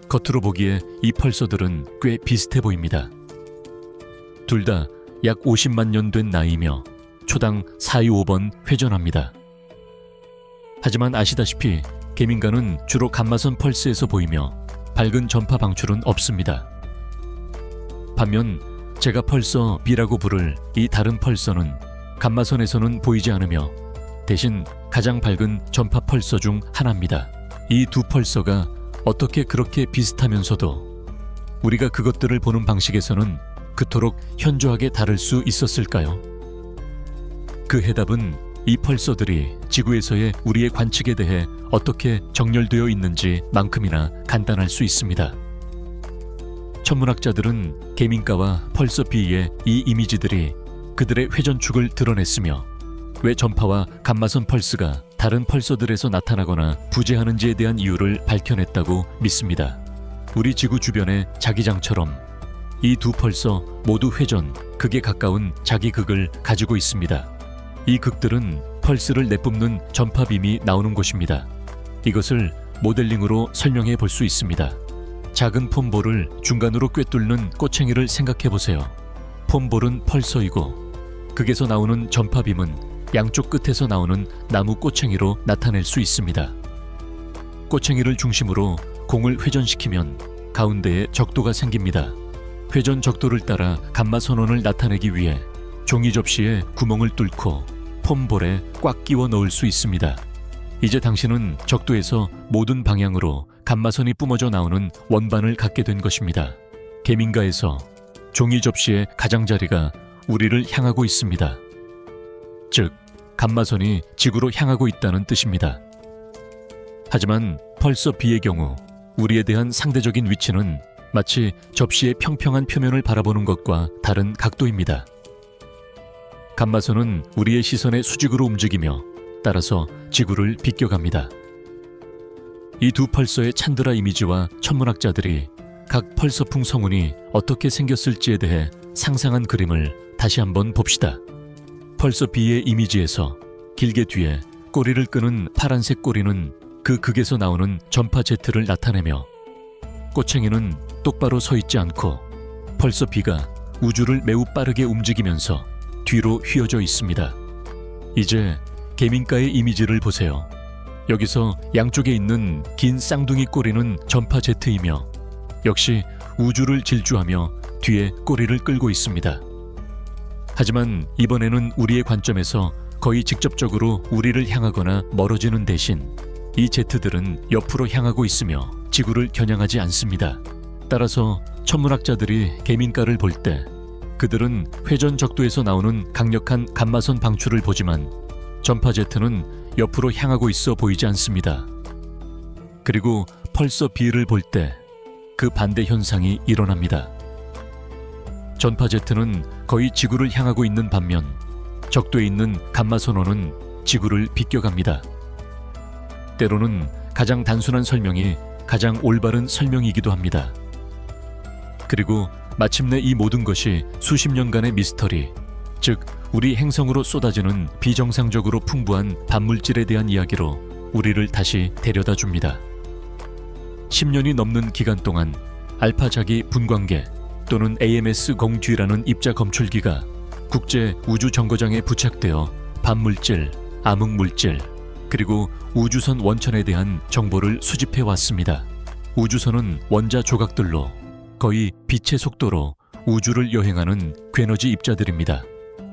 겉으로 보기에 이 펄서들은 꽤 비슷해 보입니다. 둘 다 약 50만 년 된 나이며 초당 425번 회전합니다. 하지만 아시다시피 개민가는 주로 감마선 펄스에서 보이며 밝은 전파 방출은 없습니다. 반면 제가 펄서 B라고 부를 이 다른 펄서는 감마선에서는 보이지 않으며 대신 가장 밝은 전파 펄서 중 하나입니다. 이 두 펄서가 어떻게 그렇게 비슷하면서도 우리가 그것들을 보는 방식에서는 그토록 현저하게 다를 수 있었을까요? 그 해답은 이 펄서들이 지구에서의 우리의 관측에 대해 어떻게 정렬되어 있는지 만큼이나 간단할 수 있습니다. 천문학자들은 개민가와 펄서 B의 이 이미지들이 그들의 회전축을 드러냈으며 왜 전파와 감마선 펄스가 다른 펄서들에서 나타나거나 부재하는지에 대한 이유를 밝혀냈다고 믿습니다. 우리 지구 주변의 자기장처럼 이 두 펄서 모두 회전, 극에 가까운 자기 극을 가지고 있습니다. 이 극들은 펄스를 내뿜는 전파빔이 나오는 곳입니다. 이것을 모델링으로 설명해 볼 수 있습니다. 작은 폼볼을 중간으로 꿰뚫는 꼬챙이를 생각해 보세요. 폼볼은 펄서이고 극에서 나오는 전파빔은 양쪽 끝에서 나오는 나무 꼬챙이로 나타낼 수 있습니다. 꼬챙이를 중심으로 공을 회전시키면 가운데에 적도가 생깁니다. 회전 적도를 따라 감마 선원을 나타내기 위해 종이 접시에 구멍을 뚫고 폼볼에 꽉 끼워 넣을 수 있습니다. 이제 당신은 적도에서 모든 방향으로 감마선이 뿜어져 나오는 원반을 갖게 된 것입니다. 개민가에서 종이 접시의 가장자리가 우리를 향하고 있습니다. 즉, 감마선이 지구로 향하고 있다는 뜻입니다. 하지만 펄서 B의 경우 우리에 대한 상대적인 위치는 마치 접시의 평평한 표면을 바라보는 것과 다른 각도입니다. 감마선은 우리의 시선의 수직으로 움직이며 따라서 지구를 비껴갑니다. 이 두 펄서의 찬드라 이미지와 천문학자들이 각 펄서풍 성운이 어떻게 생겼을지에 대해 상상한 그림을 다시 한번 봅시다. 펄서 B의 이미지에서 길게 뒤에 꼬리를 끄는 파란색 꼬리는 그 극에서 나오는 전파 제트를 나타내며 꼬챙이는 똑바로 서 있지 않고 펄서 B가 우주를 매우 빠르게 움직이면서 뒤로 휘어져 있습니다. 이제 개민가의 이미지를 보세요. 여기서 양쪽에 있는 긴 쌍둥이 꼬리는 전파 제트이며 역시 우주를 질주하며 뒤에 꼬리를 끌고 있습니다. 하지만 이번에는 우리의 관점에서 거의 직접적으로 우리를 향하거나 멀어지는 대신 이 제트들은 옆으로 향하고 있으며 지구를 겨냥하지 않습니다. 따라서 천문학자들이 개민가를 볼 때 그들은 회전 적도에서 나오는 강력한 감마선 방출을 보지만 전파 제트는 옆으로 향하고 있어 보이지 않습니다. 그리고 펄서 B를 볼 때 그 반대 현상이 일어납니다. 전파 제트는 거의 지구를 향하고 있는 반면 적도에 있는 감마선원은 지구를 비껴갑니다. 때로는 가장 단순한 설명이 가장 올바른 설명이기도 합니다. 그리고 마침내 이 모든 것이 수십 년간의 미스터리, 즉 우리 행성으로 쏟아지는 비정상적으로 풍부한 반물질에 대한 이야기로 우리를 다시 데려다 줍니다. 10년이 넘는 기간 동안 알파자기 분광계 또는 AMS-0D라는 입자 검출기가 국제 우주 정거장에 부착되어 반물질, 암흑물질, 그리고 우주선 원천에 대한 정보를 수집해 왔습니다. 우주선은 원자 조각들로 거의 빛의 속도로 우주를 여행하는 괴너지 입자들입니다.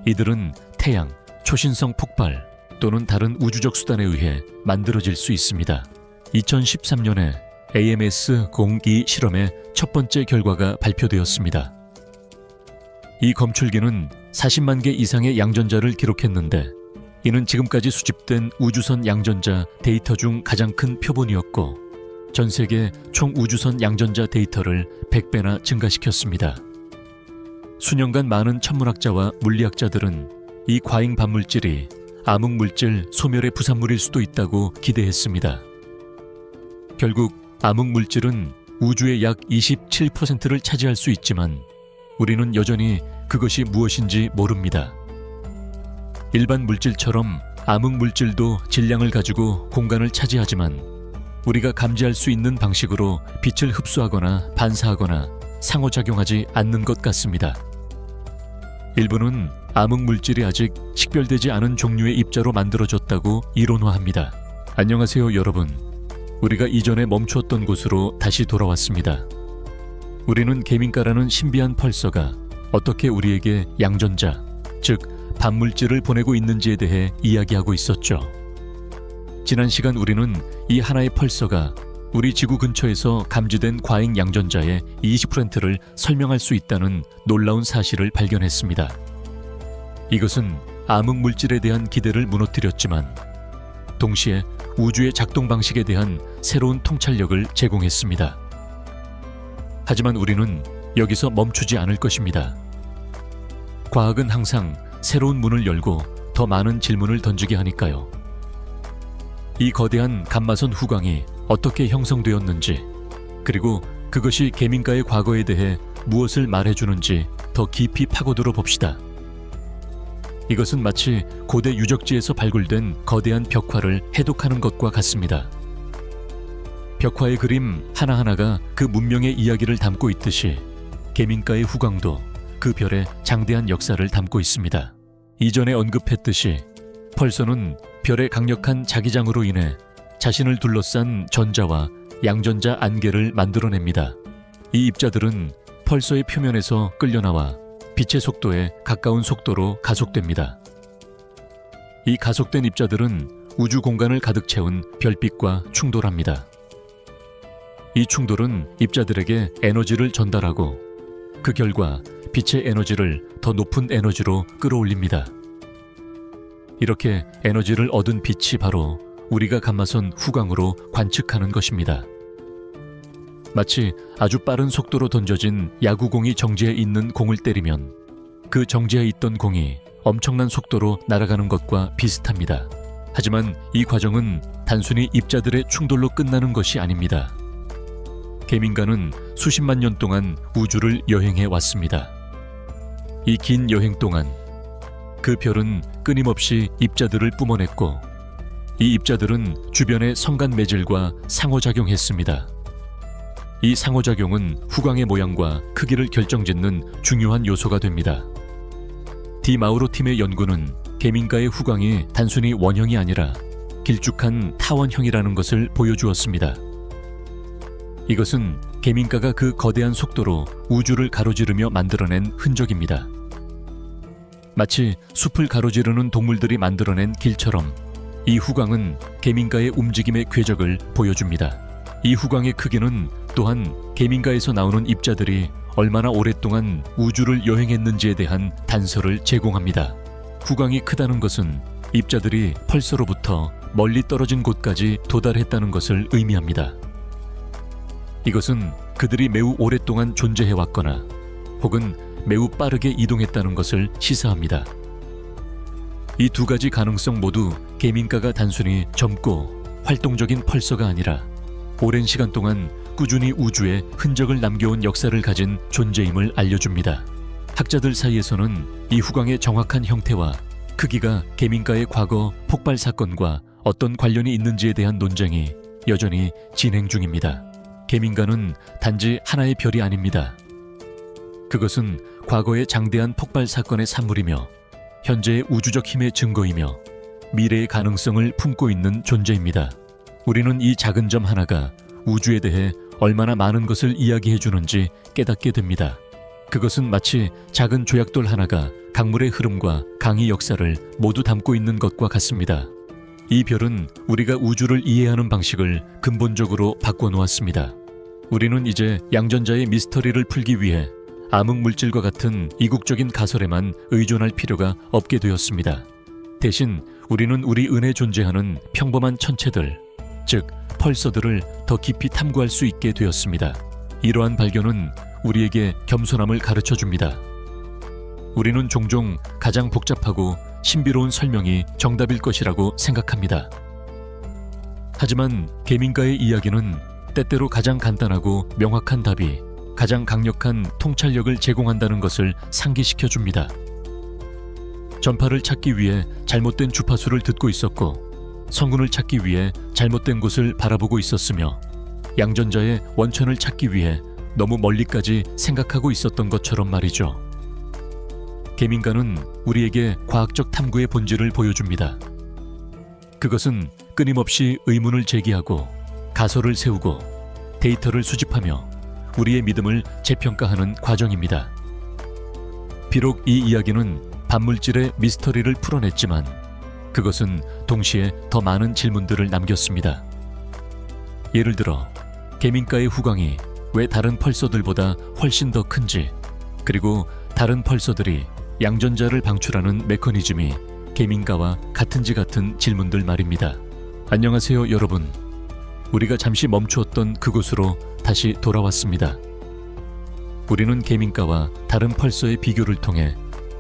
이들은 태양, 초신성 폭발 또는 다른 우주적 수단에 의해 만들어질 수 있습니다. 2013년에 AMS-02 실험의 첫 번째 결과가 발표되었습니다. 이 검출기는 40만 개 이상의 양전자를 기록했는데 이는 지금까지 수집된 우주선 양전자 데이터 중 가장 큰 표본이었고 전 세계 총 우주선 양전자 데이터를 100배나 증가시켰습니다. 수년간 많은 천문학자와 물리학자들은 이 과잉 반물질이 암흑물질 소멸의 부산물일 수도 있다고 기대했습니다. 결국 암흑물질은 우주의 약 27%를 차지할 수 있지만 우리는 여전히 그것이 무엇인지 모릅니다. 일반 물질처럼 암흑물질도 질량을 가지고 공간을 차지하지만 우리가 감지할 수 있는 방식으로 빛을 흡수하거나 반사하거나 상호작용하지 않는 것 같습니다. 일부는 암흑물질이 아직 식별되지 않은 종류의 입자로 만들어졌다고 이론화합니다. 안녕하세요, 여러분. 우리가 이전에 멈추었던 곳으로 다시 돌아왔습니다. 우리는 계민가라는 신비한 펄서가 어떻게 우리에게 양전자, 즉 반물질을 보내고 있는지에 대해 이야기하고 있었죠. 지난 시간 우리는 이 하나의 펄서가 우리 지구 근처에서 감지된 과잉 양전자의 20%를 설명할 수 있다는 놀라운 사실을 발견했습니다. 이것은 암흑물질에 대한 기대를 무너뜨렸지만 동시에 우주의 작동 방식에 대한 새로운 통찰력을 제공했습니다. 하지만 우리는 여기서 멈추지 않을 것입니다. 과학은 항상 새로운 문을 열고 더 많은 질문을 던지게 하니까요. 이 거대한 감마선 후광이 어떻게 형성되었는지, 그리고 그것이 계민가의 과거에 대해 무엇을 말해주는지 더 깊이 파고들어 봅시다. 이것은 마치 고대 유적지에서 발굴된 거대한 벽화를 해독하는 것과 같습니다. 벽화의 그림 하나하나가 그 문명의 이야기를 담고 있듯이 계민가의 후광도 그 별의 장대한 역사를 담고 있습니다. 이전에 언급했듯이 펄서는 별의 강력한 자기장으로 인해 자신을 둘러싼 전자와 양전자 안개를 만들어냅니다. 이 입자들은 펄서의 표면에서 끌려나와 빛의 속도에 가까운 속도로 가속됩니다. 이 가속된 입자들은 우주 공간을 가득 채운 별빛과 충돌합니다. 이 충돌은 입자들에게 에너지를 전달하고 그 결과 빛의 에너지를 더 높은 에너지로 끌어올립니다. 이렇게 에너지를 얻은 빛이 바로 우리가 감마선 후광으로 관측하는 것입니다. 마치 아주 빠른 속도로 던져진 야구공이 정지해 있는 공을 때리면 그 정지해 있던 공이 엄청난 속도로 날아가는 것과 비슷합니다. 하지만 이 과정은 단순히 입자들의 충돌로 끝나는 것이 아닙니다. 계민가는 수십만 년 동안 우주를 여행해 왔습니다. 이 긴 여행 동안 그 별은 끊임없이 입자들을 뿜어냈고 이 입자들은 주변의 성간 매질과 상호작용했습니다. 이 상호작용은 후광의 모양과 크기를 결정짓는 중요한 요소가 됩니다. 디 마우로 팀의 연구는 계민가의 후광이 단순히 원형이 아니라 길쭉한 타원형이라는 것을 보여주었습니다. 이것은 계민가가 그 거대한 속도로 우주를 가로지르며 만들어낸 흔적입니다. 마치 숲을 가로지르는 동물들이 만들어낸 길처럼 이 후광은 계민가의 움직임의 궤적을 보여줍니다. 이 후광의 크기는 또한 계민가에서 나오는 입자들이 얼마나 오랫동안 우주를 여행했는지에 대한 단서를 제공합니다. 후광이 크다는 것은 입자들이 펄서로부터 멀리 떨어진 곳까지 도달했다는 것을 의미합니다. 이것은 그들이 매우 오랫동안 존재해왔거나 혹은 매우 빠르게 이동했다는 것을 시사합니다. 이 두 가지 가능성 모두 계민가가 단순히 젊고 활동적인 펄서가 아니라 오랜 시간 동안 꾸준히 우주에 흔적을 남겨온 역사를 가진 존재임을 알려줍니다. 학자들 사이에서는 이 후광의 정확한 형태와 크기가 계민가의 과거 폭발 사건과 어떤 관련이 있는지에 대한 논쟁이 여전히 진행 중입니다. 계민가는 단지 하나의 별이 아닙니다. 그것은 과거의 장대한 폭발 사건의 산물이며 현재의 우주적 힘의 증거이며 미래의 가능성을 품고 있는 존재입니다. 우리는 이 작은 점 하나가 우주에 대해 얼마나 많은 것을 이야기해 주는지 깨닫게 됩니다. 그것은 마치 작은 조약돌 하나가 강물의 흐름과 강의 역사를 모두 담고 있는 것과 같습니다. 이 별은 우리가 우주를 이해하는 방식을 근본적으로 바꿔놓았습니다. 우리는 이제 양전자의 미스터리를 풀기 위해 암흑물질과 같은 이국적인 가설에만 의존할 필요가 없게 되었습니다. 대신 우리는 우리 은에 존재하는 평범한 천체들, 즉 펄서들을 더 깊이 탐구할 수 있게 되었습니다. 이러한 발견은 우리에게 겸손함을 가르쳐줍니다. 우리는 종종 가장 복잡하고 신비로운 설명이 정답일 것이라고 생각합니다. 하지만 계민가의 이야기는 때때로 가장 간단하고 명확한 답이 가장 강력한 통찰력을 제공한다는 것을 상기시켜 줍니다. 전파를 찾기 위해 잘못된 주파수를 듣고 있었고, 성군을 찾기 위해 잘못된 곳을 바라보고 있었으며, 양전자의 원천을 찾기 위해 너무 멀리까지 생각하고 있었던 것처럼 말이죠. 계민가는 우리에게 과학적 탐구의 본질을 보여줍니다. 그것은 끊임없이 의문을 제기하고 가설을 세우고 데이터를 수집하며 우리의 믿음을 재평가하는 과정입니다. 비록 이 이야기는 반물질의 미스터리를 풀어냈지만 그것은 동시에 더 많은 질문들을 남겼습니다. 예를 들어 계민가의 후광이 왜 다른 펄서들보다 훨씬 더 큰지, 그리고 다른 펄서들이 양전자를 방출하는 메커니즘이 계민가와 같은지 같은 질문들 말입니다. 안녕하세요 여러분. 우리가 잠시 멈추었던 그곳으로 다시 돌아왔습니다. 우리는 계민가와 다른 펄서의 비교를 통해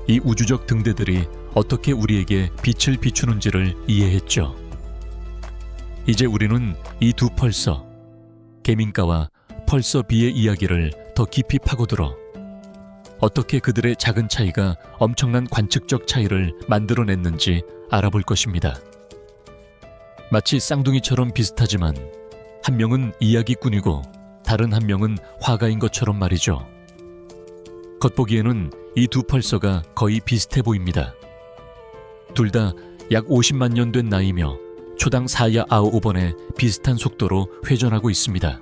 이 우주적 등대들이 어떻게 우리에게 빛을 비추는지를 이해했죠. 이제 우리는 이 두 펄서, 계민가와 펄서 B의 이야기를 더 깊이 파고들어 어떻게 그들의 작은 차이가 엄청난 관측적 차이를 만들어냈는지 알아볼 것입니다. 마치 쌍둥이처럼 비슷하지만 한 명은 이야기꾼이고 다른 한 명은 화가인 것처럼 말이죠. 겉보기에는 이 두 펄서가 거의 비슷해 보입니다. 둘 다 약 50만 년 된 나이며 초당 4야 9번의 비슷한 속도로 회전하고 있습니다.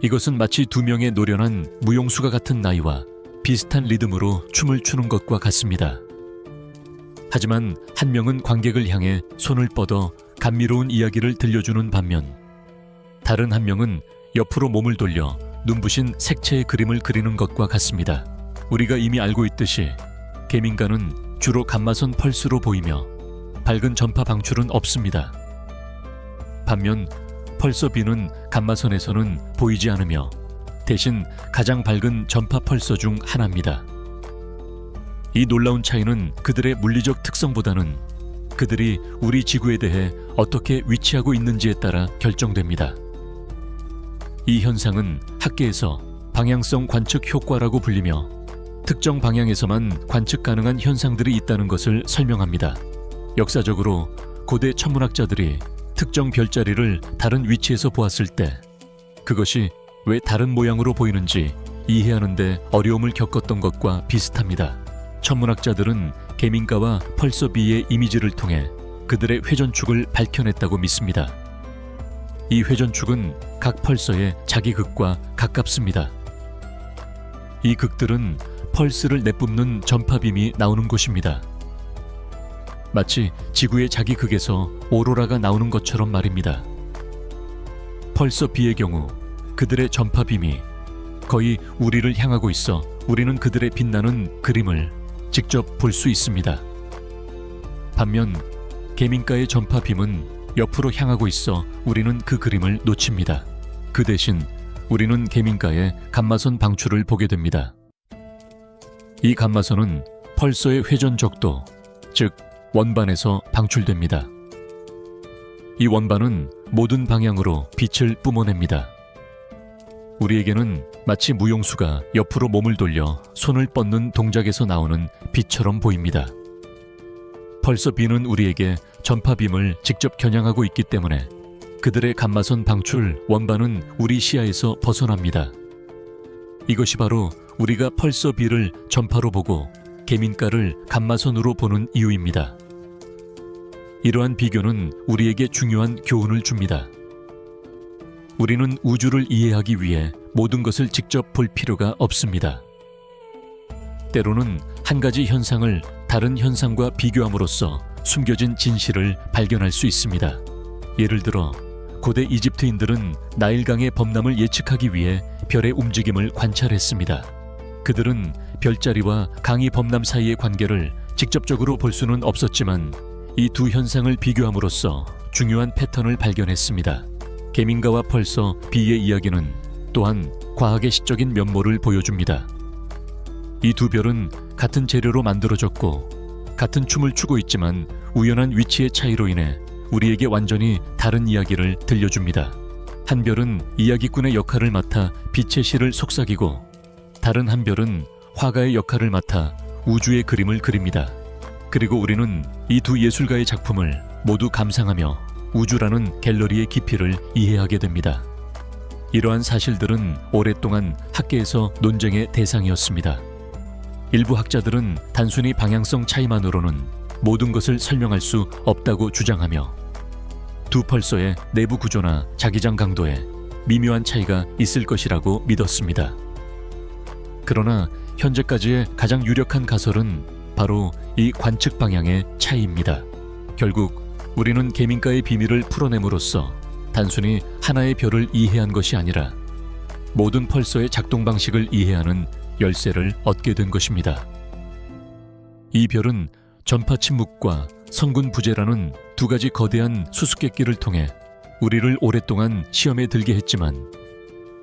이것은 마치 두 명의 노련한 무용수가 같은 나이와 비슷한 리듬으로 춤을 추는 것과 같습니다. 하지만 한 명은 관객을 향해 손을 뻗어 감미로운 이야기를 들려주는 반면 다른 한 명은 옆으로 몸을 돌려 눈부신 색채의 그림을 그리는 것과 같습니다. 우리가 이미 알고 있듯이 계민가는 주로 감마선 펄스로 보이며 밝은 전파 방출은 없습니다. 반면 펄서 B는 감마선에서는 보이지 않으며 대신 가장 밝은 전파 펄서 중 하나입니다. 이 놀라운 차이는 그들의 물리적 특성보다는 그들이 우리 지구에 대해 어떻게 위치하고 있는지에 따라 결정됩니다. 이 현상은 학계에서 방향성 관측 효과라고 불리며 특정 방향에서만 관측 가능한 현상들이 있다는 것을 설명합니다. 역사적으로 고대 천문학자들이 특정 별자리를 다른 위치에서 보았을 때 그것이 왜 다른 모양으로 보이는지 이해하는 데 어려움을 겪었던 것과 비슷합니다. 천문학자들은 계민가와 펄서 B의 이미지를 통해 그들의 회전축을 밝혀냈다고 믿습니다. 이 회전축은 각 펄서의 자기 극과 가깝습니다. 이 극들은 펄스를 내뿜는 전파빔이 나오는 곳입니다. 마치 지구의 자기 극에서 오로라가 나오는 것처럼 말입니다. 펄서 B의 경우 그들의 전파빔이 거의 우리를 향하고 있어 우리는 그들의 빛나는 그림을 직접 볼 수 있습니다. 반면 계민가의 전파빔은 옆으로 향하고 있어 우리는 그 그림을 놓칩니다. 그 대신 우리는 계민가의 감마선 방출을 보게 됩니다. 이 감마선은 펄서의 회전 적도, 즉 원반에서 방출됩니다. 이 원반은 모든 방향으로 빛을 뿜어냅니다. 우리에게는 마치 무용수가 옆으로 몸을 돌려 손을 뻗는 동작에서 나오는 빛처럼 보입니다. 펄서 B는 우리에게 전파빔을 직접 겨냥하고 있기 때문에 그들의 감마선 방출 원반은 우리 시야에서 벗어납니다. 이것이 바로 우리가 펄서 B를 전파로 보고 계민가를 감마선으로 보는 이유입니다. 이러한 비교는 우리에게 중요한 교훈을 줍니다. 우리는 우주를 이해하기 위해 모든 것을 직접 볼 필요가 없습니다. 때로는 한 가지 현상을 다른 현상과 비교함으로써 숨겨진 진실을 발견할 수 있습니다. 예를 들어 고대 이집트인들은 나일강의 범람을 예측하기 위해 별의 움직임을 관찰했습니다. 그들은 별자리와 강의 범람 사이의 관계를 직접적으로 볼 수는 없었지만 이 두 현상을 비교함으로써 중요한 패턴을 발견했습니다. 계민가와 펄서 B의 이야기는 또한 과학의 시적인 면모를 보여줍니다. 이 두 별은 같은 재료로 만들어졌고 같은 춤을 추고 있지만 우연한 위치의 차이로 인해 우리에게 완전히 다른 이야기를 들려줍니다. 한 별은 이야기꾼의 역할을 맡아 빛의 시를 속삭이고 다른 한 별은 화가의 역할을 맡아 우주의 그림을 그립니다. 그리고 우리는 이 두 예술가의 작품을 모두 감상하며 우주라는 갤러리의 깊이를 이해하게 됩니다. 이러한 사실들은 오랫동안 학계에서 논쟁의 대상이었습니다. 일부 학자들은 단순히 방향성 차이만으로는 모든 것을 설명할 수 없다고 주장하며 두 펄서의 내부 구조나 자기장 강도에 미묘한 차이가 있을 것이라고 믿었습니다. 그러나 현재까지의 가장 유력한 가설은 바로 이 관측 방향의 차이입니다. 결국 우리는 계민가의 비밀을 풀어냄으로써 단순히 하나의 별을 이해한 것이 아니라 모든 펄서의 작동 방식을 이해하는 열쇠를 얻게 된 것입니다. 이 별은 전파 침묵과 성군 부재라는 두 가지 거대한 수수께끼를 통해 우리를 오랫동안 시험에 들게 했지만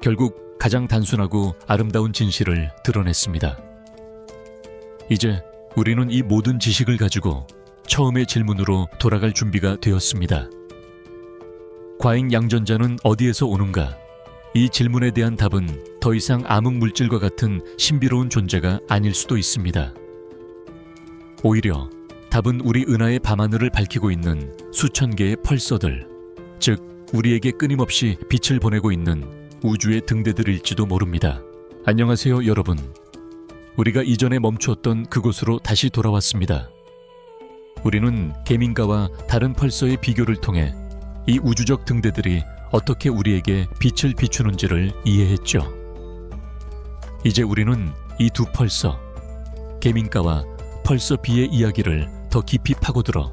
결국 가장 단순하고 아름다운 진실을 드러냈습니다. 이제 우리는 이 모든 지식을 가지고 처음의 질문으로 돌아갈 준비가 되었습니다. 과잉 양전자는 어디에서 오는가? 이 질문에 대한 답은 더 이상 암흑 물질과 같은 신비로운 존재가 아닐 수도 있습니다. 오히려 답은 우리 은하의 밤하늘을 밝히고 있는 수천 개의 펄서들, 즉 우리에게 끊임없이 빛을 보내고 있는 우주의 등대들일지도 모릅니다. 안녕하세요, 여러분. 우리가 이전에 멈추었던 그곳으로 다시 돌아왔습니다. 우리는 계민가와 다른 펄서의 비교를 통해 이 우주적 등대들이 어떻게 우리에게 빛을 비추는지를 이해했죠. 이제 우리는 이 두 펄서, 계민가와 펄서 B의 이야기를 더 깊이 파고들어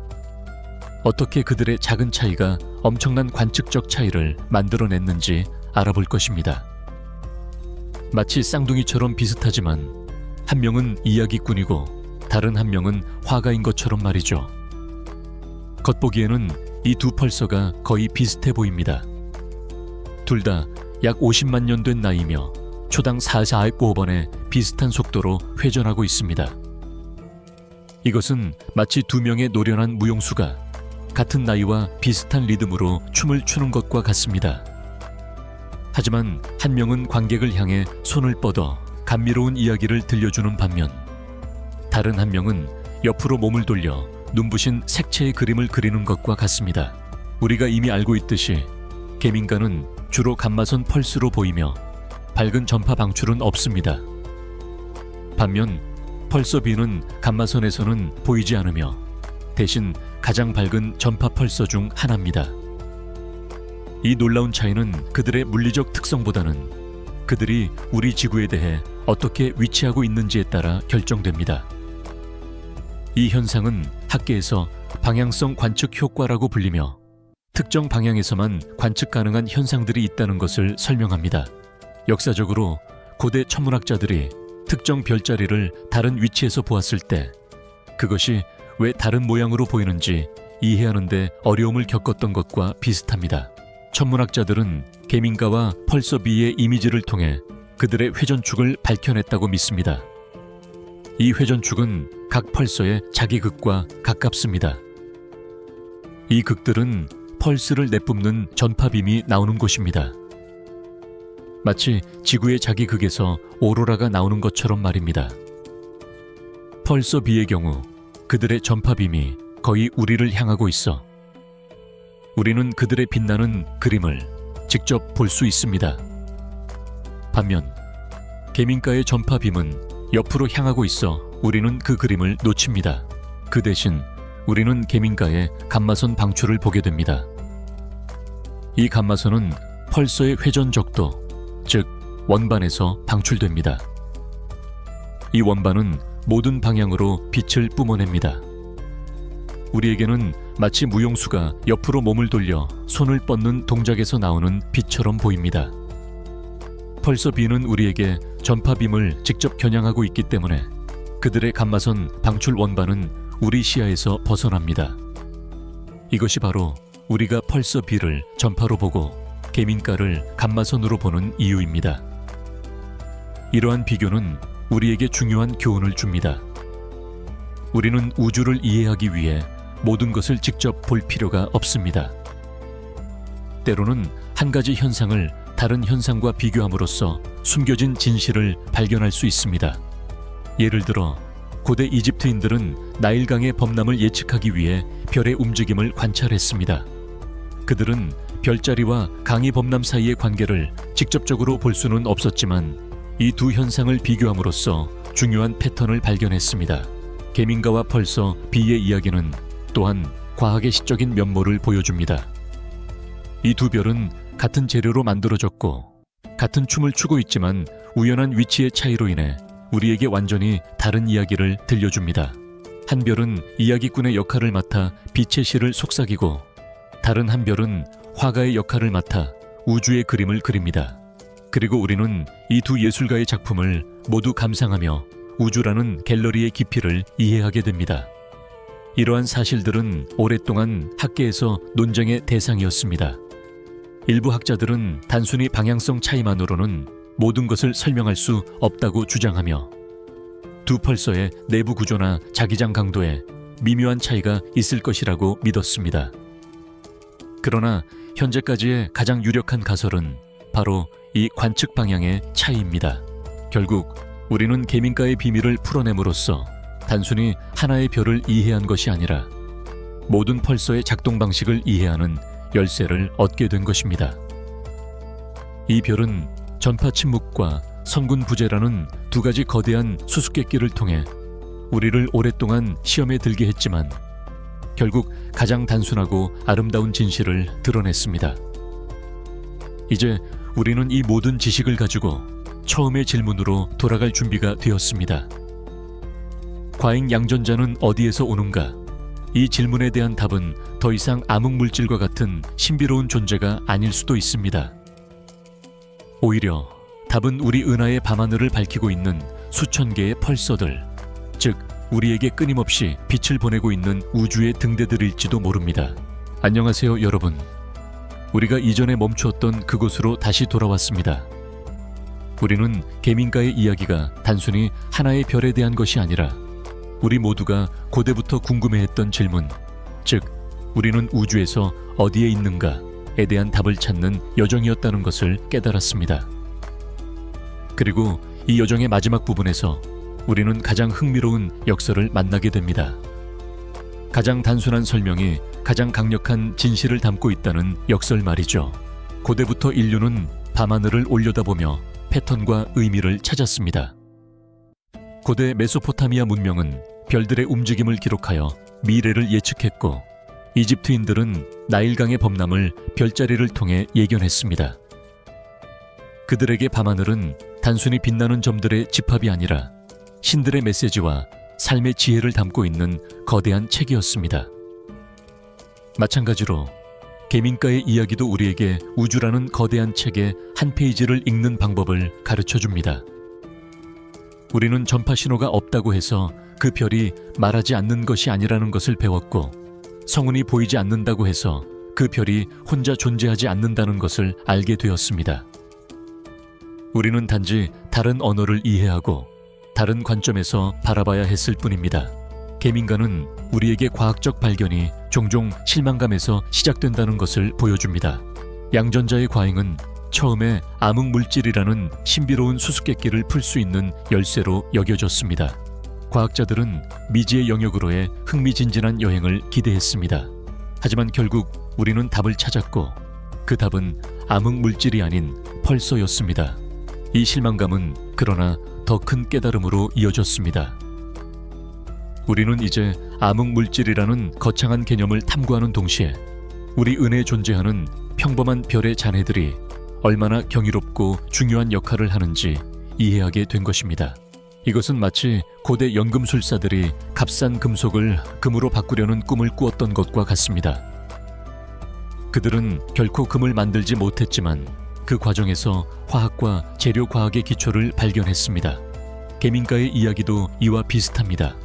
어떻게 그들의 작은 차이가 엄청난 관측적 차이를 만들어냈는지 알아볼 것입니다. 마치 쌍둥이처럼 비슷하지만 한 명은 이야기꾼이고 다른 한 명은 화가인 것처럼 말이죠. 겉보기에는 이 두 펄서가 거의 비슷해 보입니다. 둘 다 약 50만 년 된 나이며 초당 4,409번의 비슷한 속도로 회전하고 있습니다. 이것은 마치 두 명의 노련한 무용수가 같은 나이와 비슷한 리듬으로 춤을 추는 것과 같습니다. 하지만 한 명은 관객을 향해 손을 뻗어 감미로운 이야기를 들려주는 반면 다른 한 명은 옆으로 몸을 돌려 눈부신 색채의 그림을 그리는 것과 같습니다. 우리가 이미 알고 있듯이 계민가는 주로 감마선 펄스로 보이며 밝은 전파 방출은 없습니다. 반면 펄서 B는 감마선에서는 보이지 않으며 대신 가장 밝은 전파 펄서 중 하나입니다. 이 놀라운 차이는 그들의 물리적 특성보다는 그들이 우리 지구에 대해 어떻게 위치하고 있는지에 따라 결정됩니다. 이 현상은 학계에서 방향성 관측 효과라고 불리며 특정 방향에서만 관측 가능한 현상들이 있다는 것을 설명합니다. 역사적으로 고대 천문학자들이 특정 별자리를 다른 위치에서 보았을 때 그것이 왜 다른 모양으로 보이는지 이해하는 데 어려움을 겪었던 것과 비슷합니다. 천문학자들은 계민가와 펄서 B의 이미지를 통해 그들의 회전축을 밝혀냈다고 믿습니다. 이 회전축은 각 펄서의 자기 극과 가깝습니다. 이 극들은 펄스를 내뿜는 전파빔이 나오는 곳입니다. 마치 지구의 자기 극에서 오로라가 나오는 것처럼 말입니다. 펄서 B의 경우 그들의 전파빔이 거의 우리를 향하고 있어 우리는 그들의 빛나는 그림을 직접 볼 수 있습니다. 반면 계민가의 전파빔은 옆으로 향하고 있어 우리는 그 그림을 놓칩니다. 그 대신 우리는 계민가의 감마선 방출을 보게 됩니다. 이 감마선은 펄서의 회전 적도, 즉 원반에서 방출됩니다. 이 원반은 모든 방향으로 빛을 뿜어냅니다. 우리에게는 마치 무용수가 옆으로 몸을 돌려 손을 뻗는 동작에서 나오는 빛처럼 보입니다. 펄서 B는 우리에게 전파빔을 직접 겨냥하고 있기 때문에 그들의 감마선 방출 원반은 우리 시야에서 벗어납니다. 이것이 바로 우리가 펄서 B를 전파로 보고 계민가를 감마선으로 보는 이유입니다. 이러한 비교는 우리에게 중요한 교훈을 줍니다. 우리는 우주를 이해하기 위해 모든 것을 직접 볼 필요가 없습니다. 때로는 한 가지 현상을 다른 현상과 비교함으로써 숨겨진 진실을 발견할 수 있습니다. 예를 들어 고대 이집트인들은 나일강의 범람을 예측하기 위해 별의 움직임을 관찰했습니다. 그들은 별자리와 강의 범람 사이의 관계를 직접적으로 볼 수는 없었지만 이 두 현상을 비교함으로써 중요한 패턴을 발견했습니다. 계민가와 펄서, 비의 이야기는 또한 과학의 시적인 면모를 보여줍니다. 이 두 별은 같은 재료로 만들어졌고 같은 춤을 추고 있지만 우연한 위치의 차이로 인해 우리에게 완전히 다른 이야기를 들려줍니다. 한 별은 이야기꾼의 역할을 맡아 빛의 실을 속삭이고 다른 한 별은 화가의 역할을 맡아 우주의 그림을 그립니다. 그리고 우리는 이 두 예술가의 작품을 모두 감상하며 우주라는 갤러리의 깊이를 이해하게 됩니다. 이러한 사실들은 오랫동안 학계에서 논쟁의 대상이었습니다. 일부 학자들은 단순히 방향성 차이만으로는 모든 것을 설명할 수 없다고 주장하며 두 펄서의 내부 구조나 자기장 강도에 미묘한 차이가 있을 것이라고 믿었습니다. 그러나 현재까지의 가장 유력한 가설은 바로 이 관측 방향의 차이입니다. 결국 우리는 계민가의 비밀을 풀어냄으로써 단순히 하나의 별을 이해한 것이 아니라 모든 펄서의 작동 방식을 이해하는 열쇠를 얻게 된 것입니다. 이 별은 전파 침묵과 성군 부재라는 두 가지 거대한 수수께끼를 통해 우리를 오랫동안 시험에 들게 했지만 결국 가장 단순하고 아름다운 진실을 드러냈습니다. 이제 우리는 이 모든 지식을 가지고 처음의 질문으로 돌아갈 준비가 되었습니다. 과잉 양전자는 어디에서 오는가? 이 질문에 대한 답은 더 이상 암흑물질과 같은 신비로운 존재가 아닐 수도 있습니다. 오히려 답은 우리 은하의 밤하늘을 밝히고 있는 수천 개의 펄서들, 즉 우리에게 끊임없이 빛을 보내고 있는 우주의 등대들일지도 모릅니다. 안녕하세요, 여러분. 우리가 이전에 멈추었던 그곳으로 다시 돌아왔습니다. 우리는 계민가의 이야기가 단순히 하나의 별에 대한 것이 아니라 우리 모두가 고대부터 궁금해했던 질문, 즉 우리는 우주에서 어디에 있는가에 대한 답을 찾는 여정이었다는 것을 깨달았습니다. 그리고 이 여정의 마지막 부분에서 우리는 가장 흥미로운 역설을 만나게 됩니다. 가장 단순한 설명이 가장 강력한 진실을 담고 있다는 역설 말이죠. 고대부터 인류는 밤하늘을 올려다보며 패턴과 의미를 찾았습니다. 고대 메소포타미아 문명은 별들의 움직임을 기록하여 미래를 예측했고 이집트인들은 나일강의 범람을 별자리를 통해 예견했습니다. 그들에게 밤하늘은 단순히 빛나는 점들의 집합이 아니라 신들의 메시지와 삶의 지혜를 담고 있는 거대한 책이었습니다. 마찬가지로 계민가의 이야기도 우리에게 우주라는 거대한 책의 한 페이지를 읽는 방법을 가르쳐줍니다. 우리는 전파 신호가 없다고 해서 그 별이 말하지 않는 것이 아니라는 것을 배웠고 성운이 보이지 않는다고 해서 그 별이 혼자 존재하지 않는다는 것을 알게 되었습니다. 우리는 단지 다른 언어를 이해하고 다른 관점에서 바라봐야 했을 뿐입니다. 계민가는 우리에게 과학적 발견이 종종 실망감에서 시작된다는 것을 보여줍니다. 양전자의 과잉은 처음에 암흑물질이라는 신비로운 수수께끼를 풀 수 있는 열쇠로 여겨졌습니다. 과학자들은 미지의 영역으로의 흥미진진한 여행을 기대했습니다. 하지만 결국 우리는 답을 찾았고 그 답은 암흑물질이 아닌 펄서였습니다. 이 실망감은 그러나 더 큰 깨달음으로 이어졌습니다. 우리는 이제 암흑물질이라는 거창한 개념을 탐구하는 동시에 우리 은혜에 존재하는 평범한 별의 잔해들이 얼마나 경이롭고 중요한 역할을 하는지 이해하게 된 것입니다. 이것은 마치 고대 연금술사들이 값싼 금속을 금으로 바꾸려는 꿈을 꾸었던 것과 같습니다. 그들은 결코 금을 만들지 못했지만 그 과정에서 화학과 재료과학의 기초를 발견했습니다. 계민가의 이야기도 이와 비슷합니다.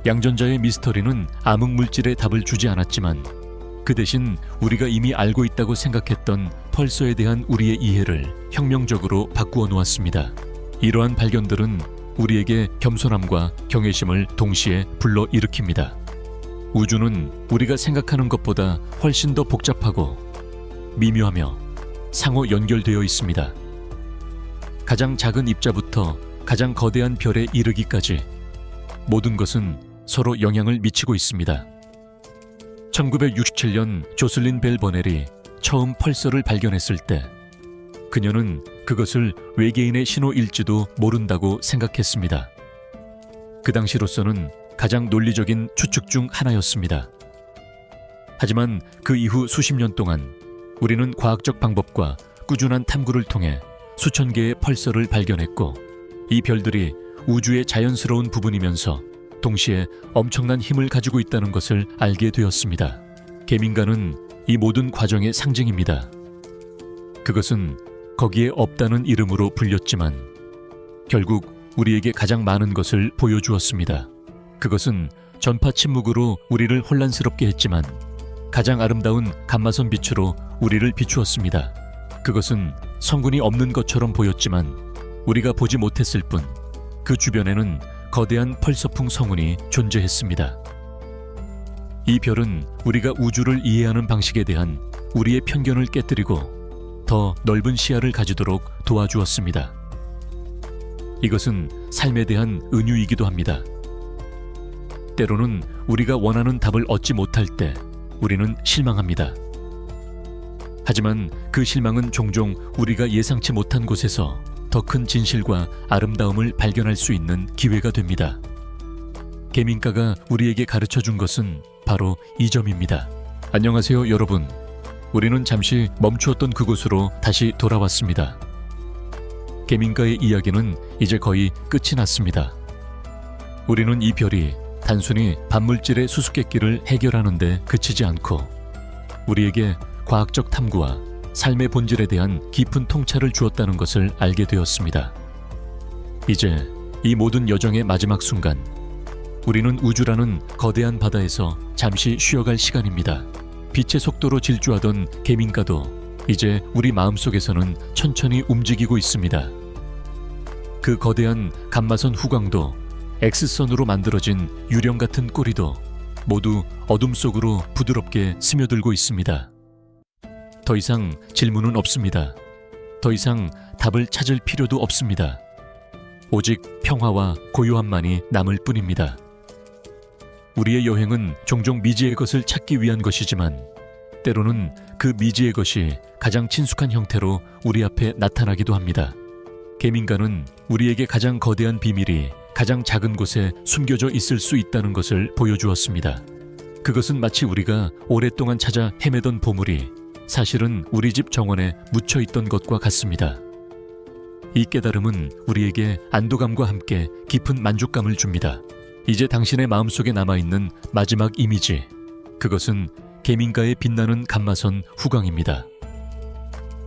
양전자의 미스터리는 암흑물질의 답을 주지 않았지만 그 대신 우리가 이미 알고 있다고 생각했던 펄서에 대한 우리의 이해를 혁명적으로 바꾸어 놓았습니다. 이러한 발견들은 우리에게 겸손함과 경외심을 동시에 불러일으킵니다. 우주는 우리가 생각하는 것보다 훨씬 더 복잡하고 미묘하며 상호 연결되어 있습니다. 가장 작은 입자부터 가장 거대한 별에 이르기까지 모든 것은 서로 영향을 미치고 있습니다. 1967년 조슬린 벨 버넬이 처음 펄서를 발견했을 때 그녀는 그것을 외계인의 신호일지도 모른다고 생각했습니다. 그 당시로서는 가장 논리적인 추측 중 하나였습니다. 하지만 그 이후 수십 년 동안 우리는 과학적 방법과 꾸준한 탐구를 통해 수천 개의 펄서를 발견했고, 이 별들이 우주의 자연스러운 부분이면서 동시에 엄청난 힘을 가지고 있다는 것을 알게 되었습니다. 계민가는 이 모든 과정의 상징입니다. 그것은 거기에 없다는 이름으로 불렸지만 결국 우리에게 가장 많은 것을 보여주었습니다. 그것은 전파 침묵으로 우리를 혼란스럽게 했지만 가장 아름다운 감마선 빛으로 우리를 비추었습니다. 그것은 성군이 없는 것처럼 보였지만 우리가 보지 못했을 뿐 그 주변에는 거대한 펄서풍 성운이 존재했습니다. 이 별은 우리가 우주를 이해하는 방식에 대한 우리의 편견을 깨뜨리고 더 넓은 시야를 가지도록 도와주었습니다. 이것은 삶에 대한 은유이기도 합니다. 때로는 우리가 원하는 답을 얻지 못할 때 우리는 실망합니다. 하지만 그 실망은 종종 우리가 예상치 못한 곳에서 더 큰 진실과 아름다움을 발견할 수 있는 기회가 됩니다. 계민가가 우리에게 가르쳐 준 것은 바로 이 점입니다. 안녕하세요, 여러분. 우리는 잠시 멈추었던 그곳으로 다시 돌아왔습니다. 계민가의 이야기는 이제 거의 끝이 났습니다. 우리는 이 별이 단순히 반물질의 수수께끼를 해결하는 데 그치지 않고 우리에게 과학적 탐구와 삶의 본질에 대한 깊은 통찰을 주었다는 것을 알게 되었습니다. 이제 이 모든 여정의 마지막 순간, 우리는 우주라는 거대한 바다에서 잠시 쉬어갈 시간입니다. 빛의 속도로 질주하던 계민가도 이제 우리 마음속에서는 천천히 움직이고 있습니다. 그 거대한 감마선 후광도 X선으로 만들어진 유령 같은 꼬리도 모두 어둠 속으로 부드럽게 스며들고 있습니다. 더 이상 질문은 없습니다. 더 이상 답을 찾을 필요도 없습니다. 오직 평화와 고요함만이 남을 뿐입니다. 우리의 여행은 종종 미지의 것을 찾기 위한 것이지만 때로는 그 미지의 것이 가장 친숙한 형태로 우리 앞에 나타나기도 합니다. 계민가는 우리에게 가장 거대한 비밀이 가장 작은 곳에 숨겨져 있을 수 있다는 것을 보여주었습니다. 그것은 마치 우리가 오랫동안 찾아 헤매던 보물이 사실은 우리 집 정원에 묻혀 있던 것과 같습니다. 이 깨달음은 우리에게 안도감과 함께 깊은 만족감을 줍니다. 이제 당신의 마음속에 남아있는 마지막 이미지, 그것은 계민가의 빛나는 감마선 후광입니다.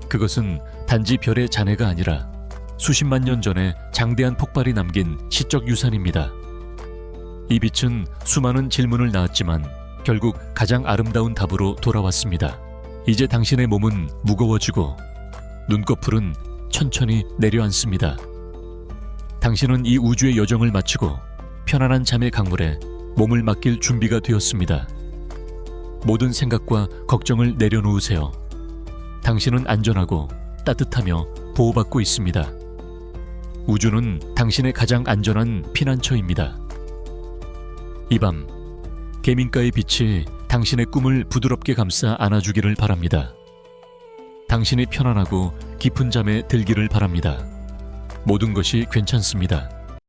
그것은 단지 별의 잔해가 아니라 수십만 년 전에 장대한 폭발이 남긴 시적 유산입니다. 이 빛은 수많은 질문을 낳았지만 결국 가장 아름다운 답으로 돌아왔습니다. 이제 당신의 몸은 무거워지고 눈꺼풀은 천천히 내려앉습니다. 당신은 이 우주의 여정을 마치고 편안한 잠의 강물에 몸을 맡길 준비가 되었습니다. 모든 생각과 걱정을 내려놓으세요. 당신은 안전하고 따뜻하며 보호받고 있습니다. 우주는 당신의 가장 안전한 피난처입니다. 이 밤, 계민가의 빛이 당신의 꿈을 부드럽게 감싸 안아주기를 바랍니다. 당신이 편안하고 깊은 잠에 들기를 바랍니다. 모든 것이 괜찮습니다.